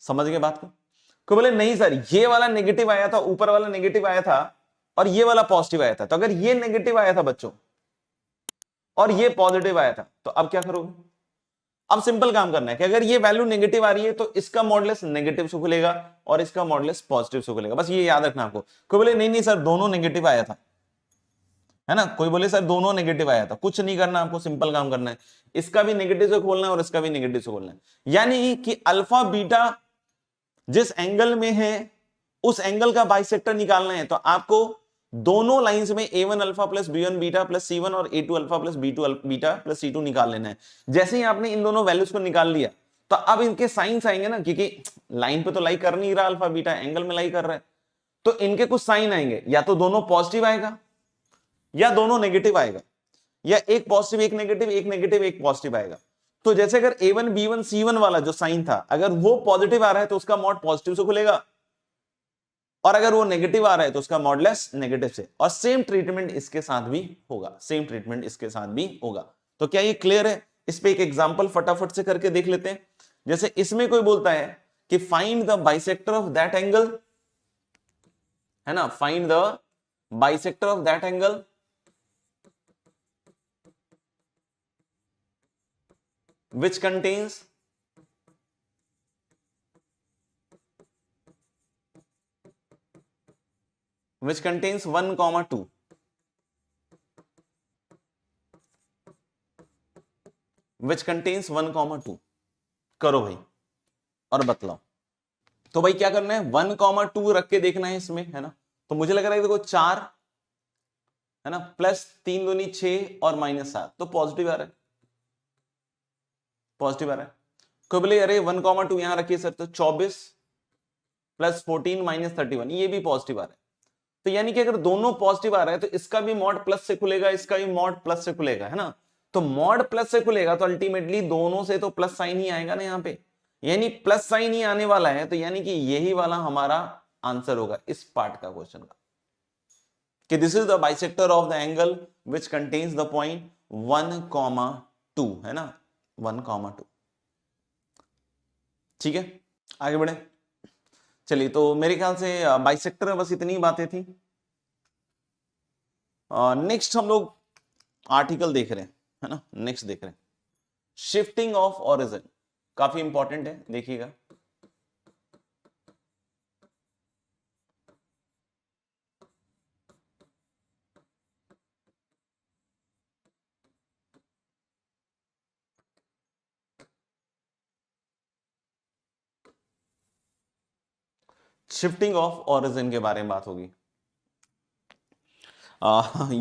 समझ गए बात को? कोई बोले नहीं सर ये वाला नेगेटिव आया था, ऊपर वाला नेगेटिव आया था और ये वाला पॉजिटिव आया था, तो अगर ये नेगेटिव आया था बच्चों और ये पॉजिटिव आया था तो अब क्या करोगे? अब सिंपल काम करना है कि अगर ये वैल्यू नेगेटिव आ रही है तो इसका मॉडुलस नेगेटिव से खुलेगा और इसका मॉडुलस पॉजिटिव से खुलेगा, बस ये याद रखना आपको। कोई बोले नहीं नहीं सर दोनों नेगेटिव आया था, है ना, कोई बोले सर दोनों नेगेटिव आया था, कुछ नहीं करना आपको, सिंपल काम करना है, इसका भी नेगेटिव से खोलना है और इसका भी नेगेटिव से खोलना है। यानी कि अल्फा बीटा जिस एंगल में है उस एंगल का बाइसेक्टर निकालना है, तो आपको दोनों लाइंस में A1 alpha plus B1 beta plus C1 और A2 alpha plus B2 beta plus C2 निकाल लेना है। जैसे ही आपने इन दोनों वैल्यूज को निकाल लिया तो अब इनके साइंस आएंगे ना, क्योंकि लाइन पे तो लाई कर नहीं रहा अल्फा बीटा, एंगल में लाई कर रहा है, तो इनके कुछ साइन आएंगे, या तो दोनों पॉजिटिव आएगा या दोनों नेगेटिव आएगा, या एक पॉजिटिव एक नेगेटिव, एक नेगेटिव एक पॉजिटिव आएगा। तो जैसे अगर A1 B1 C1 वाला जो साइन था अगर वो पॉजिटिव आ रहा है तो उसका मॉड पॉजिटिव से खुलेगा, और अगर वो नेगेटिव आ रहा है तो उसका मॉडुलस नेगेटिव से, और सेम ट्रीटमेंट इसके साथ भी होगा, सेम ट्रीटमेंट इसके साथ भी होगा। तो क्या ये क्लियर है? इस पे एक एग्जांपल फटाफट से करके देख लेते हैं। जैसे इसमें कोई बोलता है कि find the bisector of that angle, है ना, find the bisector of that angle which contains which contains 1, 2, which contains 1, 2। करो भाई और बतलाओ। तो भाई क्या करना है, 1,2 रख के देखना है इसमें, है ना। तो मुझे लग रहा है देखो 4 है ना, प्लस 3 दूनी 6 और -7, तो पॉजिटिव आ रहा है, पॉजिटिव आ रहा है। कोई बोले अरे 1,2 यहां रखिए सर, तो 24 प्लस 14 -31, ये भी पॉजिटिव आ रहा है। तो यानी कि अगर दोनों पॉजिटिव आ रहा है तो इसका भी मॉड प्लस से खुलेगा, इसका भी मॉड प्लस से खुलेगा, है ना। तो मॉड प्लस से खुलेगा तो अल्टीमेटली दोनों से तो प्लस साइन ही आएगा ना यहाँ पे, यानी प्लस साइन ही आने वाला है। तो यानी कि यही वाला हमारा आंसर होगा इस पार्ट का क्वेश्चन का, कि this is the bisector of the angle which contains the point 1,2, है ना, 1,2। ठीक है, आगे बढ़े। चलिए, तो मेरे ख्याल से बाइसेक्टर में बस इतनी बातें थी। नेक्स्ट हम लोग आर्टिकल देख रहे हैं, है ना, नेक्स्ट देख रहे हैं शिफ्टिंग ऑफ ओरिजिन, काफी इंपॉर्टेंट है, देखिएगा। शिफ्टिंग ऑफ ओरिजिन के बारे में बात होगी।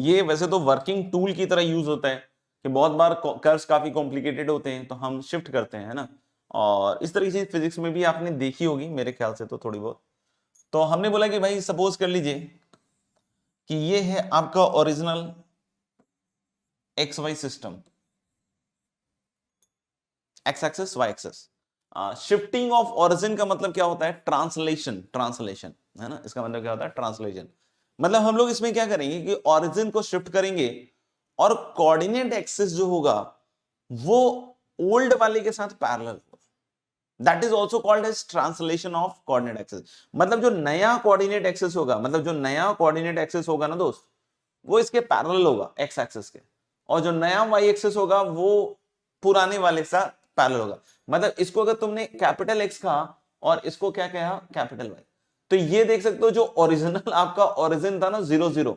ये वैसे तो वर्किंग टूल की तरह यूज होता है कि बहुत बार कर्व्स काफी कॉम्प्लिकेटेड होते हैं तो हम शिफ्ट करते हैं, है ना। और इस तरीके से फिजिक्स में भी आपने देखी होगी मेरे ख्याल से तो थोड़ी बहुत। तो हमने बोला कि भाई सपोज कर लीजिए कि ये है आपका original x y system, x axis y axis. Shifting of origin का मतलब क्या होता है, ट्रांसलेशन, ट्रांसलेशन, है ना। इसका मतलब क्या होता है, ट्रांसलेशन। मतलब हम लोग इसमें क्या करेंगे कि ओरिजिन को शिफ्ट करेंगे और कोऑर्डिनेट एक्सिस जो होगा वो ओल्ड वाले के साथ पैरेलल होगा। That is also called as translation of coordinate axis. मतलब जो नया कोऑर्डिनेट एक्सिस होगा, मतलब जो नया कोऑर्डिनेट एक्सिस होगा ना दोस्त, वो इसके पैरेलल होगा एक्स एक्सिस के, और जो नया वाई एक्सिस होगा वो पुराने वाले के साथ पैरेलल होगा। मतलब इसको अगर तुमने कैपिटल एक्स कहा और इसको क्या कहा, कैपिटल वाई, तो ये देख सकते हो जो ओरिजिनल आपका ओरिजिन था ना 0,0,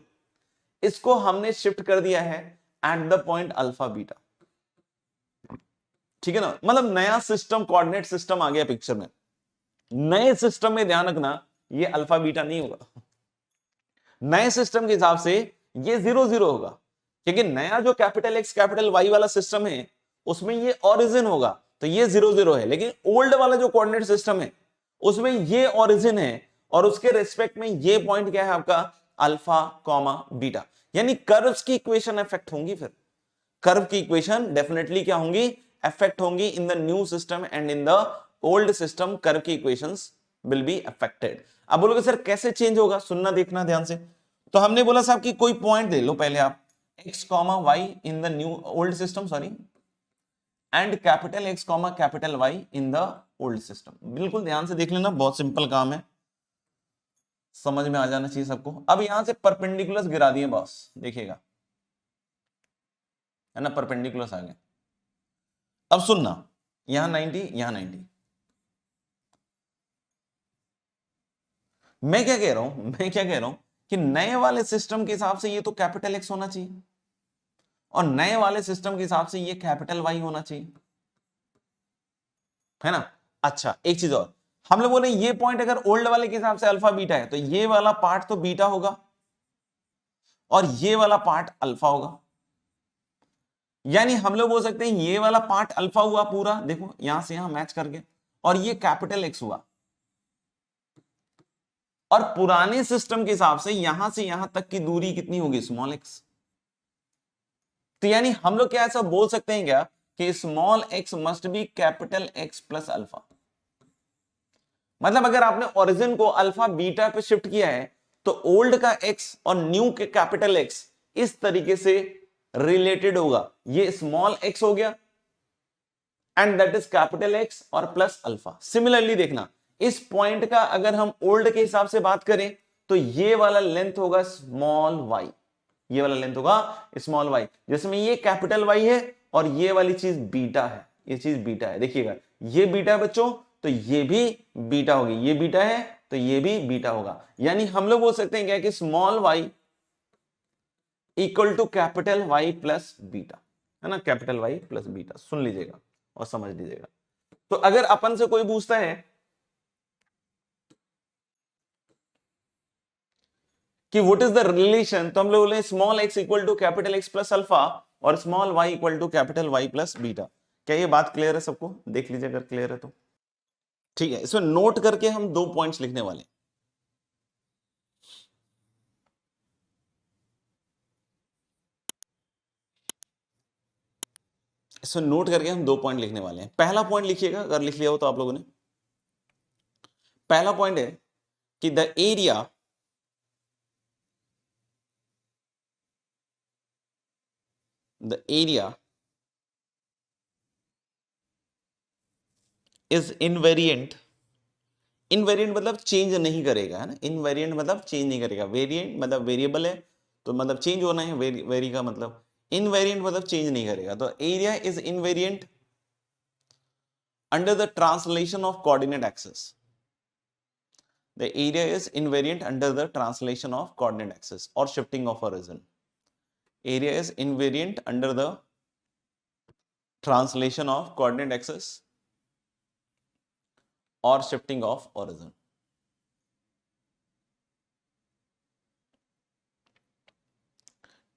इसको हमने शिफ्ट कर दिया है at the point alpha beta. ठीक है ना, मतलब नया सिस्टम, कोऑर्डिनेट सिस्टम आ गया पिक्चर में। नए सिस्टम में ध्यान रखना ये अल्फा बीटा नहीं होगा, नए सिस्टम के हिसाब से ये 0,0 होगा, क्योंकि नया जो कैपिटल एक्स कैपिटल वाई वाला सिस्टम है उसमें ये ओरिजिन होगा, तो ये 0,0 है। लेकिन ओल्ड वाला जो कोऑर्डिनेट सिस्टम है उसमें ये ओरिजिन है और उसके रेस्पेक्ट में ये पॉइंट क्या है आपका, अल्फा कॉमा बीटा। यानी कर्व्स की इक्वेशन इफेक्ट होंगी, फिर कर्व की इक्वेशन डेफिनेटली क्या होंगी, अफेक्ट होंगी इन the new system and in the old system, curve की इक्वेशंस विल बी अफेक्टेड। अब बोलोगे सर कैसे चेंज होगा, सुनना देखना ध्यान से। तो हमने बोला साहब कि कोई पॉइंट ले लो पहले आप, x comma y in the new old system, sorry, and capital x comma capital y in the old system. बिल्कुल ध्यान से देख लेना, बहुत सिंपल काम है, समझ में आ जाना चाहिए सबको। अब यहां से परपेंडिकुलर्स गिरा दिए बॉस, देखिएगा, है ना, परपेंडिकुलर्स आ गए। अब सुनना, यहां 90, यहां 90। मैं क्या कह रहा हूं, मैं क्या कह रहा हूं कि नए वाले सिस्टम के हिसाब से ये तो कैपिटल एक्स होना चाहिए और नए वाले सिस्टम के हिसाब से ये कैपिटल वाई होना चाहिए, है ना। अच्छा एक चीज और, हम लोग बोले ये पॉइंट अगर ओल्ड वाले के हिसाब से अल्फा बीटा है तो ये वाला पार्ट तो बीटा होगा और ये वाला पार्ट अल्फा होगा। यानी हम लोग बोल सकते हैं ये वाला पार्ट अल्फा हुआ पूरा, देखो यहां से यहां मैच करके, और ये कैपिटल एक्स हुआ, और पुराने सिस्टम के हिसाब से यहां तक की दूरी कितनी होगी, स्मॉल एक्स। तो यानी हम लोग क्या ऐसा बोल सकते हैं क्या कि small x must be capital x plus alpha. मतलब अगर आपने ओरिजिन को अल्फा बीटा पे शिफ्ट किया है तो ओल्ड का एक्स और न्यू के कैपिटल एक्स इस तरीके से रिलेटेड होगा, ये स्मॉल एक्स हो गया and that is capital x और प्लस अल्फा। सिमिलरली देखना, इस पॉइंट का अगर हम ओल्ड के हिसाब से बात करें तो ये वाला लेंथ होगा स्मॉल वाई, ये वाला लेंथ होगा स्मॉल वाई, जिसमें ये कैपिटल वाई है और ये वाली चीज बीटा है, ये चीज बीटा है। देखिएगा ये बीटा है बच्चों, तो ये भी बीटा होगी, ये बीटा है तो ये भी बीटा होगा। यानी हम लोग बोल सकते हैं क्या कि small y equal to capital y plus beta, है ना, कैपिटल वाई प्लस बीटा। सुन लीजिएगा और समझ लीजिएगा। तो अगर अपन से कोई पूछता है कि व्हाट इज द रिलेशन, तो हम लोग बोले small x equal to capital X plus alpha और small y equal to capital Y plus beta. क्या ये बात क्लियर है सबको? देख लीजिए अगर क्लियर है तो ठीक है। इसमें नोट करके हम 2 पॉइंट्स लिखने वाले हैं। इसमें नोट करके हम 2 पॉइंट लिखने वाले हैं। पहला पॉइंट लिखिएगा अगर लिख लिया हो तो आप लोगों ने। पहला पॉइंट है कि the area is invariant. Invariant मतलब चेंज नहीं करेगा, है ना। इनवेरिएंट मतलब चेंज नहीं करेगा, वेरिएंट मतलब वेरिएबल है तो मतलब चेंज होना है, वेरी का मतलब इनवेरिएंट मतलब चेंज नहीं करेगा। तो area is invariant under the translation of coordinate axis. The area is invariant under the translation of coordinate axis or shifting of origin. Area is invariant under the translation of coordinate axis or shifting of origin.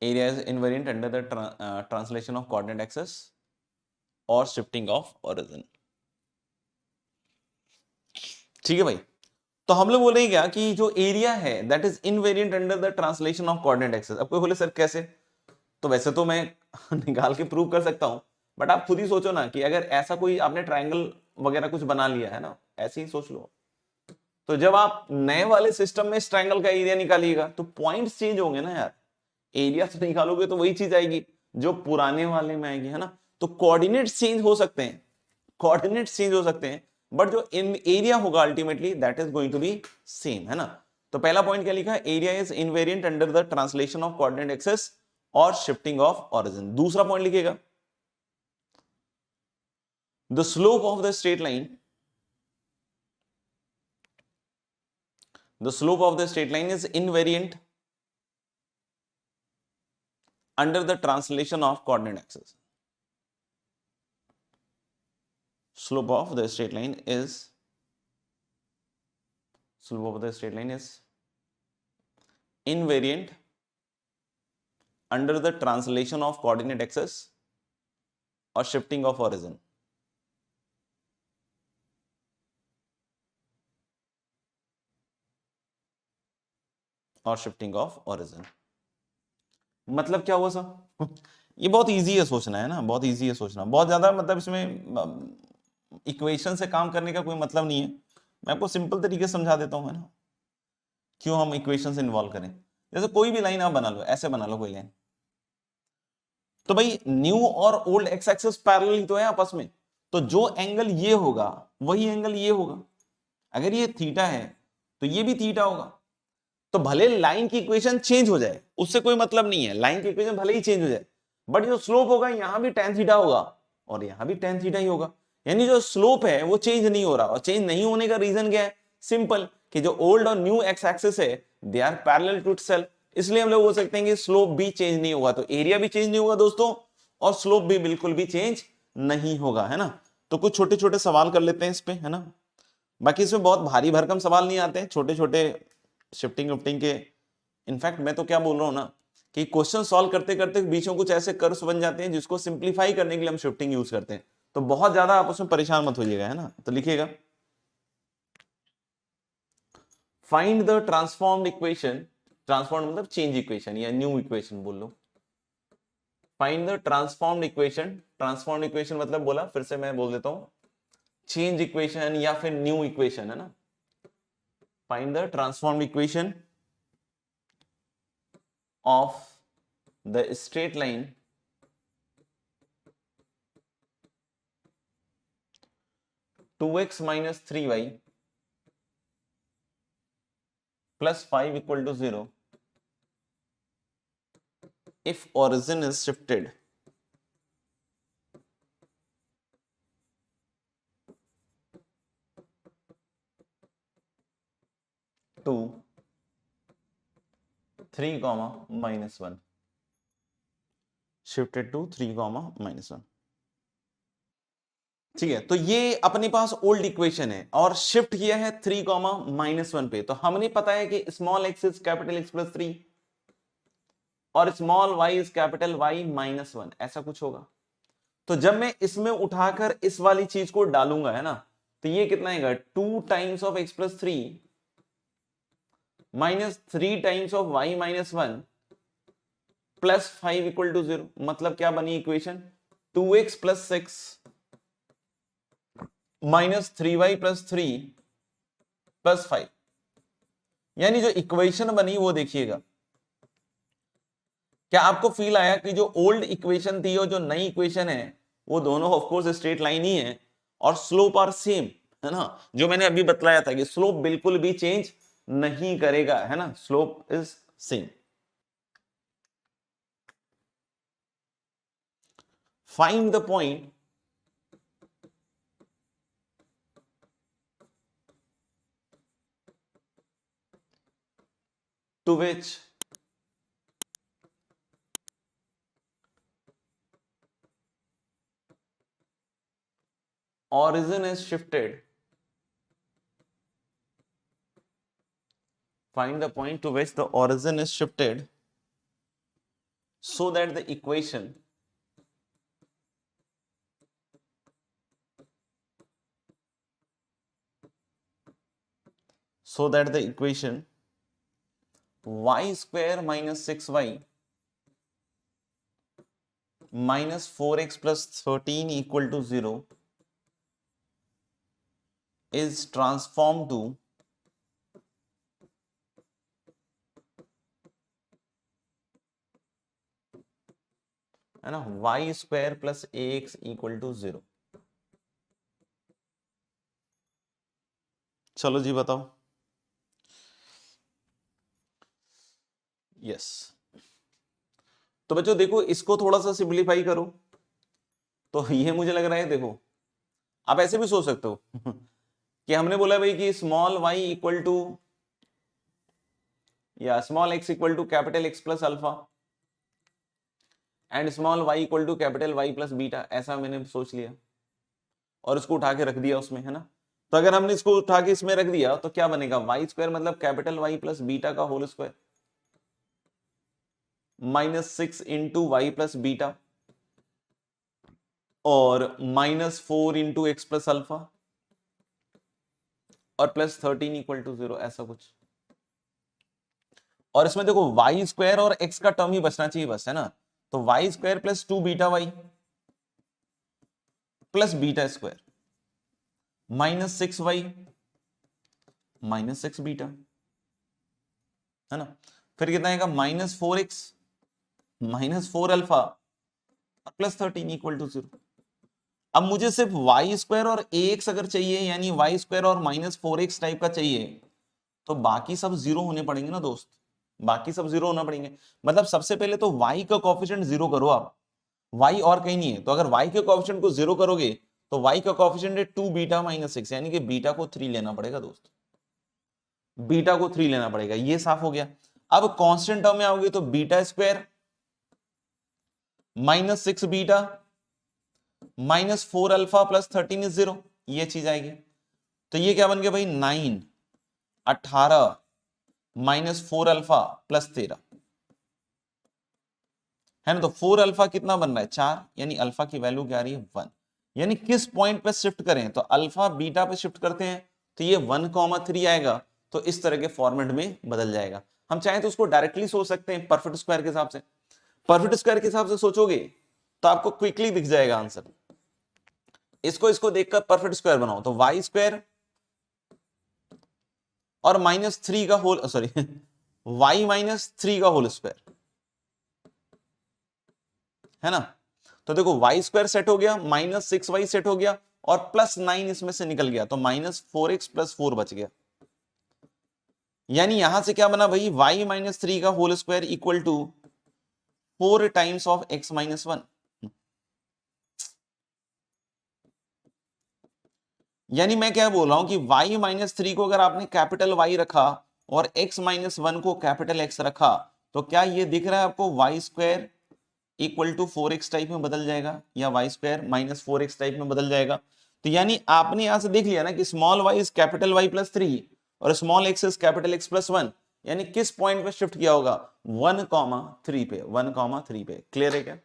Area is invariant under the translation of coordinate axis or shifting of origin. ठीक है भाई। तो हम लोग बोलेंगे क्या कि जो एरिया है that is invariant under the translation of coordinate axis. अब कोई बोले सर कैसे? तो वैसे तो मैं निकाल के प्रूव कर सकता हूं, बट आप खुद ही सोचो ना कि अगर ऐसा कोई आपने ट्रायंगल वगैरह कुछ बना लिया है ना, ऐसे ही सोच लो, तो जब आप नए वाले सिस्टम में इस ट्रायंगल का एरिया निकालिएगा तो पॉइंट्स चेंज होंगे ना यार। एरिया तो निकालोगे तो वही चीज आएगी जो पुराने वाले में आएगी, है ना। तो कोऑर्डिनेट्स चेंज हो सकते हैं, कोऑर्डिनेट्स चेंज हो सकते हैं, बट जो इन एरिया होगा ultimately that is going to be same, है ना। तो पहला पॉइंट क्या लिखा है? Area is invariant under the translation of coordinate axis और शिफ्टिंग ऑफ ओरिजिन। दूसरा पॉइंट लिखिएगा, the slope of the straight line, the slope of the straight line is invariant under the translation of coordinate axis. Slope of the straight line is invariant under the translation of coordinate axis or shifting of origin. और शिफ्टिंग ऑफ ओरिजिन। मतलब क्या हुआ सर? ये बहुत इजी है सोचना, है ना, बहुत इजी है सोचना, बहुत ज्यादा मतलब इसमें इक्वेशन से काम करने का कोई मतलब नहीं है। मैं आपको सिंपल तरीके से समझा देता हूं, है ना। क्यों हम इक्वेशन से इन्वॉल्व करें? जैसे कोई भी लाइन आप बना लो, ऐसे बना लो कोई लाइन, तो भाई न्यू और ओल्ड एक्स एक्सिस पैरेलल ही तो है आपस में, तो जो एंगल ये होगा वही एंगल ये होगा। अगर ये थीटा है तो ये भी थीटा होगा। तो भले लाइन की इक्वेशन चेंज हो जाए, उससे कोई मतलब नहीं है, लाइन की इक्वेशन भले ही चेंज हो जाए, बट जो स्लोप होगा यहां भी tan थीटा होगा और यहां भी tan थीटा ही होगा। यानी जो स्लोप है वो चेंज नहीं हो रहा, और चेंज नहीं होने का रीजन क्या है? सिंपल, कि जो ओल्ड और न्यू एक्स एक्सिस है they are parallel to itself, इसलिए हम लोग बोल सकते हैं कि स्लोप भी चेंज नहीं होगा। तो एरिया भी चेंज नहीं होगा दोस्तों, और स्लोप भी बिल्कुल भी चेंज नहीं होगा, है ना। तो कुछ छोटे छोटे सवाल कर लेते हैं इस पे, है ना। बाकी इसमें बहुत भारी भरकम सवाल नहीं आते हैं, छोटे छोटे शिफ्टिंग विफ्टिंग के। इनफैक्ट मैं तो क्या बोल रहा हूं ना कि क्वेश्चन सॉल्व करते करते बीच में कुछ ऐसे कर्व्स बन जाते हैं जिसको सिंप्लीफाई करने के लिए हम शिफ्टिंग यूज करते हैं। तो बहुत ज्यादा आप उसमें परेशान मत होइएगा, है ना। तो लिखिएगा, find the transformed equation, transform मतलब चेंज इक्वेशन या न्यू इक्वेशन बोल लो। Find the transformed equation, transformed equation मतलब बोला, फिर से मैं बोल देता हूं, चेंज इक्वेशन या फिर न्यू इक्वेशन, है ना। Find the transformed equation of the straight line two x minus 3y plus 5 equal to 0 if origin is shifted to 3, -1, shifted to 3, -1। ठीक है, तो ये अपने पास ओल्ड इक्वेशन है और शिफ्ट किया है 3, -1 पे। तो हमने पता है कि small x is capital x plus 3 और small y is capital y -1, ऐसा कुछ होगा। तो जब मैं इसमें उठाकर इस वाली चीज को डालूंगा, है ना, तो ये कितना आएगा, 2 times of x plus 3 -3 times of y -1 plus 5 equal to 0। मतलब क्या बनी equation, 2x plus 6 -3y plus 3 plus 5। यानी जो इक्वेशन बनी वो देखिएगा, क्या आपको फील आया कि जो ओल्ड इक्वेशन थी और जो नई इक्वेशन है वो दोनों ऑफ कोर्स स्ट्रेट लाइन ही है और स्लोप आर सेम, है ना। जो मैंने अभी बतलाया था कि स्लोप बिल्कुल भी चेंज नहीं करेगा, है ना, slope is same. Find the point to which origin is shifted. Find the point to which the origin is shifted so that the equation y square minus 6y minus 4x plus 13 equal to 0 is transformed to है ना y square plus ax equal to 0। चलो जी बताओ। यस, तो बच्चों देखो इसको थोड़ा सा सिंपलीफाई करो, तो ये मुझे लग रहा है, देखो आप ऐसे भी सोच सकते हो कि हमने बोला भाई कि स्मॉल y इक्वल टू या small x equal to capital x plus alpha and small y equal to capital y plus beta, ऐसा मैंने सोच लिया और इसको उठा के रख दिया उसमें, है ना। तो अगर हमने इसको उठा के इसमें रख दिया तो क्या बनेगा, वाई स्क्वायर मतलब कैपिटल वाई प्लस बीटा का whole square -6 into y plus beta और -4 इंटू एक्स प्लस अल्फा और प्लस 13 इक्वल टू 0, ऐसा कुछ। और इसमें देखो वाई स्क्वायर और एक्स का टर्म ही बचना चाहिए बस, है ना। तो y square plus 2 beta y plus beta square -6y -6 beta, है ना। फिर कितना आएगा, -4x -4 अल्फा और प्लस 13 इक्वल टू 0। अब मुझे सिर्फ वाई स्क्वायर और ax अगर चाहिए, यानी वाई स्क्वायर और -4x टाइप का चाहिए, तो बाकी सब जीरो होने पड़ेंगे ना दोस्त, बाकी सब जीरो होना पड़ेंगे। मतलब सबसे पहले तो y का कोएफिशिएंट जीरो करो आप, y और कहीं नहीं है, तो अगर y के कोएफिशिएंट को जीरो करोगे तो y का कोएफिशिएंट है 2 बीटा -6, यानी कि बीटा को 3 लेना पड़ेगा दोस्त, बीटा को 3 लेना पड़ेगा, ये साफ हो गया। अब कांस्टेंट टर्म में आओगे तो beta square -6 beta -4 alpha plus 13 is 0, ये चीज आएगी। तो ये क्या बन गया भाई, 9 18 -4 अल्फा प्लस 13, है ना। तो 4 अल्फा कितना बन रहा है, 4, यानी अल्फा की वैल्यू क्या आ रही है, 1। यानी किस पॉइंट पे शिफ्ट करें, तो अल्फा बीटा पे शिफ्ट करते हैं तो ये 1,3 आएगा, तो इस तरह के फॉर्मेट में बदल जाएगा। हम चाहें तो उसको डायरेक्टली सोच सकते हैं परफेक्ट स्क्वायर के हिसाब से, परफेक्ट स्क्वायर के हिसाब से सोचोगे तो आपको क्विकली दिख जाएगा आंसर। इसको देखकर परफेक्ट स्क्वायर बनाओ, तो वाई स्क्वायर और -3 का होल, सॉरी वाई -3 का होल स्क्वायर, है ना। तो देखो वाई स्क्वायर सेट हो गया, -6y सेट हो गया और +9 इसमें से निकल गया, तो -4x + 4 बच गया। यानी यहां से क्या बना भाई, y -3 का whole square equal to 4 times of x -1। यानी मैं क्या बोल रहा हूं कि y -3 को अगर आपने कैपिटल Y रखा और x -1 को कैपिटल X रखा, तो क्या ये दिख रहा है आपको, y square equal to 4x type में बदल जाएगा या Y square minus 4x type में बदल जाएगा। तो यानी आपने यहां से देख लिया ना कि small y is capital Y plus 3 और small x is capital X plus 1, यानी किस पॉइंट पे शिफ्ट किया होगा 1,3 पे, 1,3 पे। क्लियर है क्या?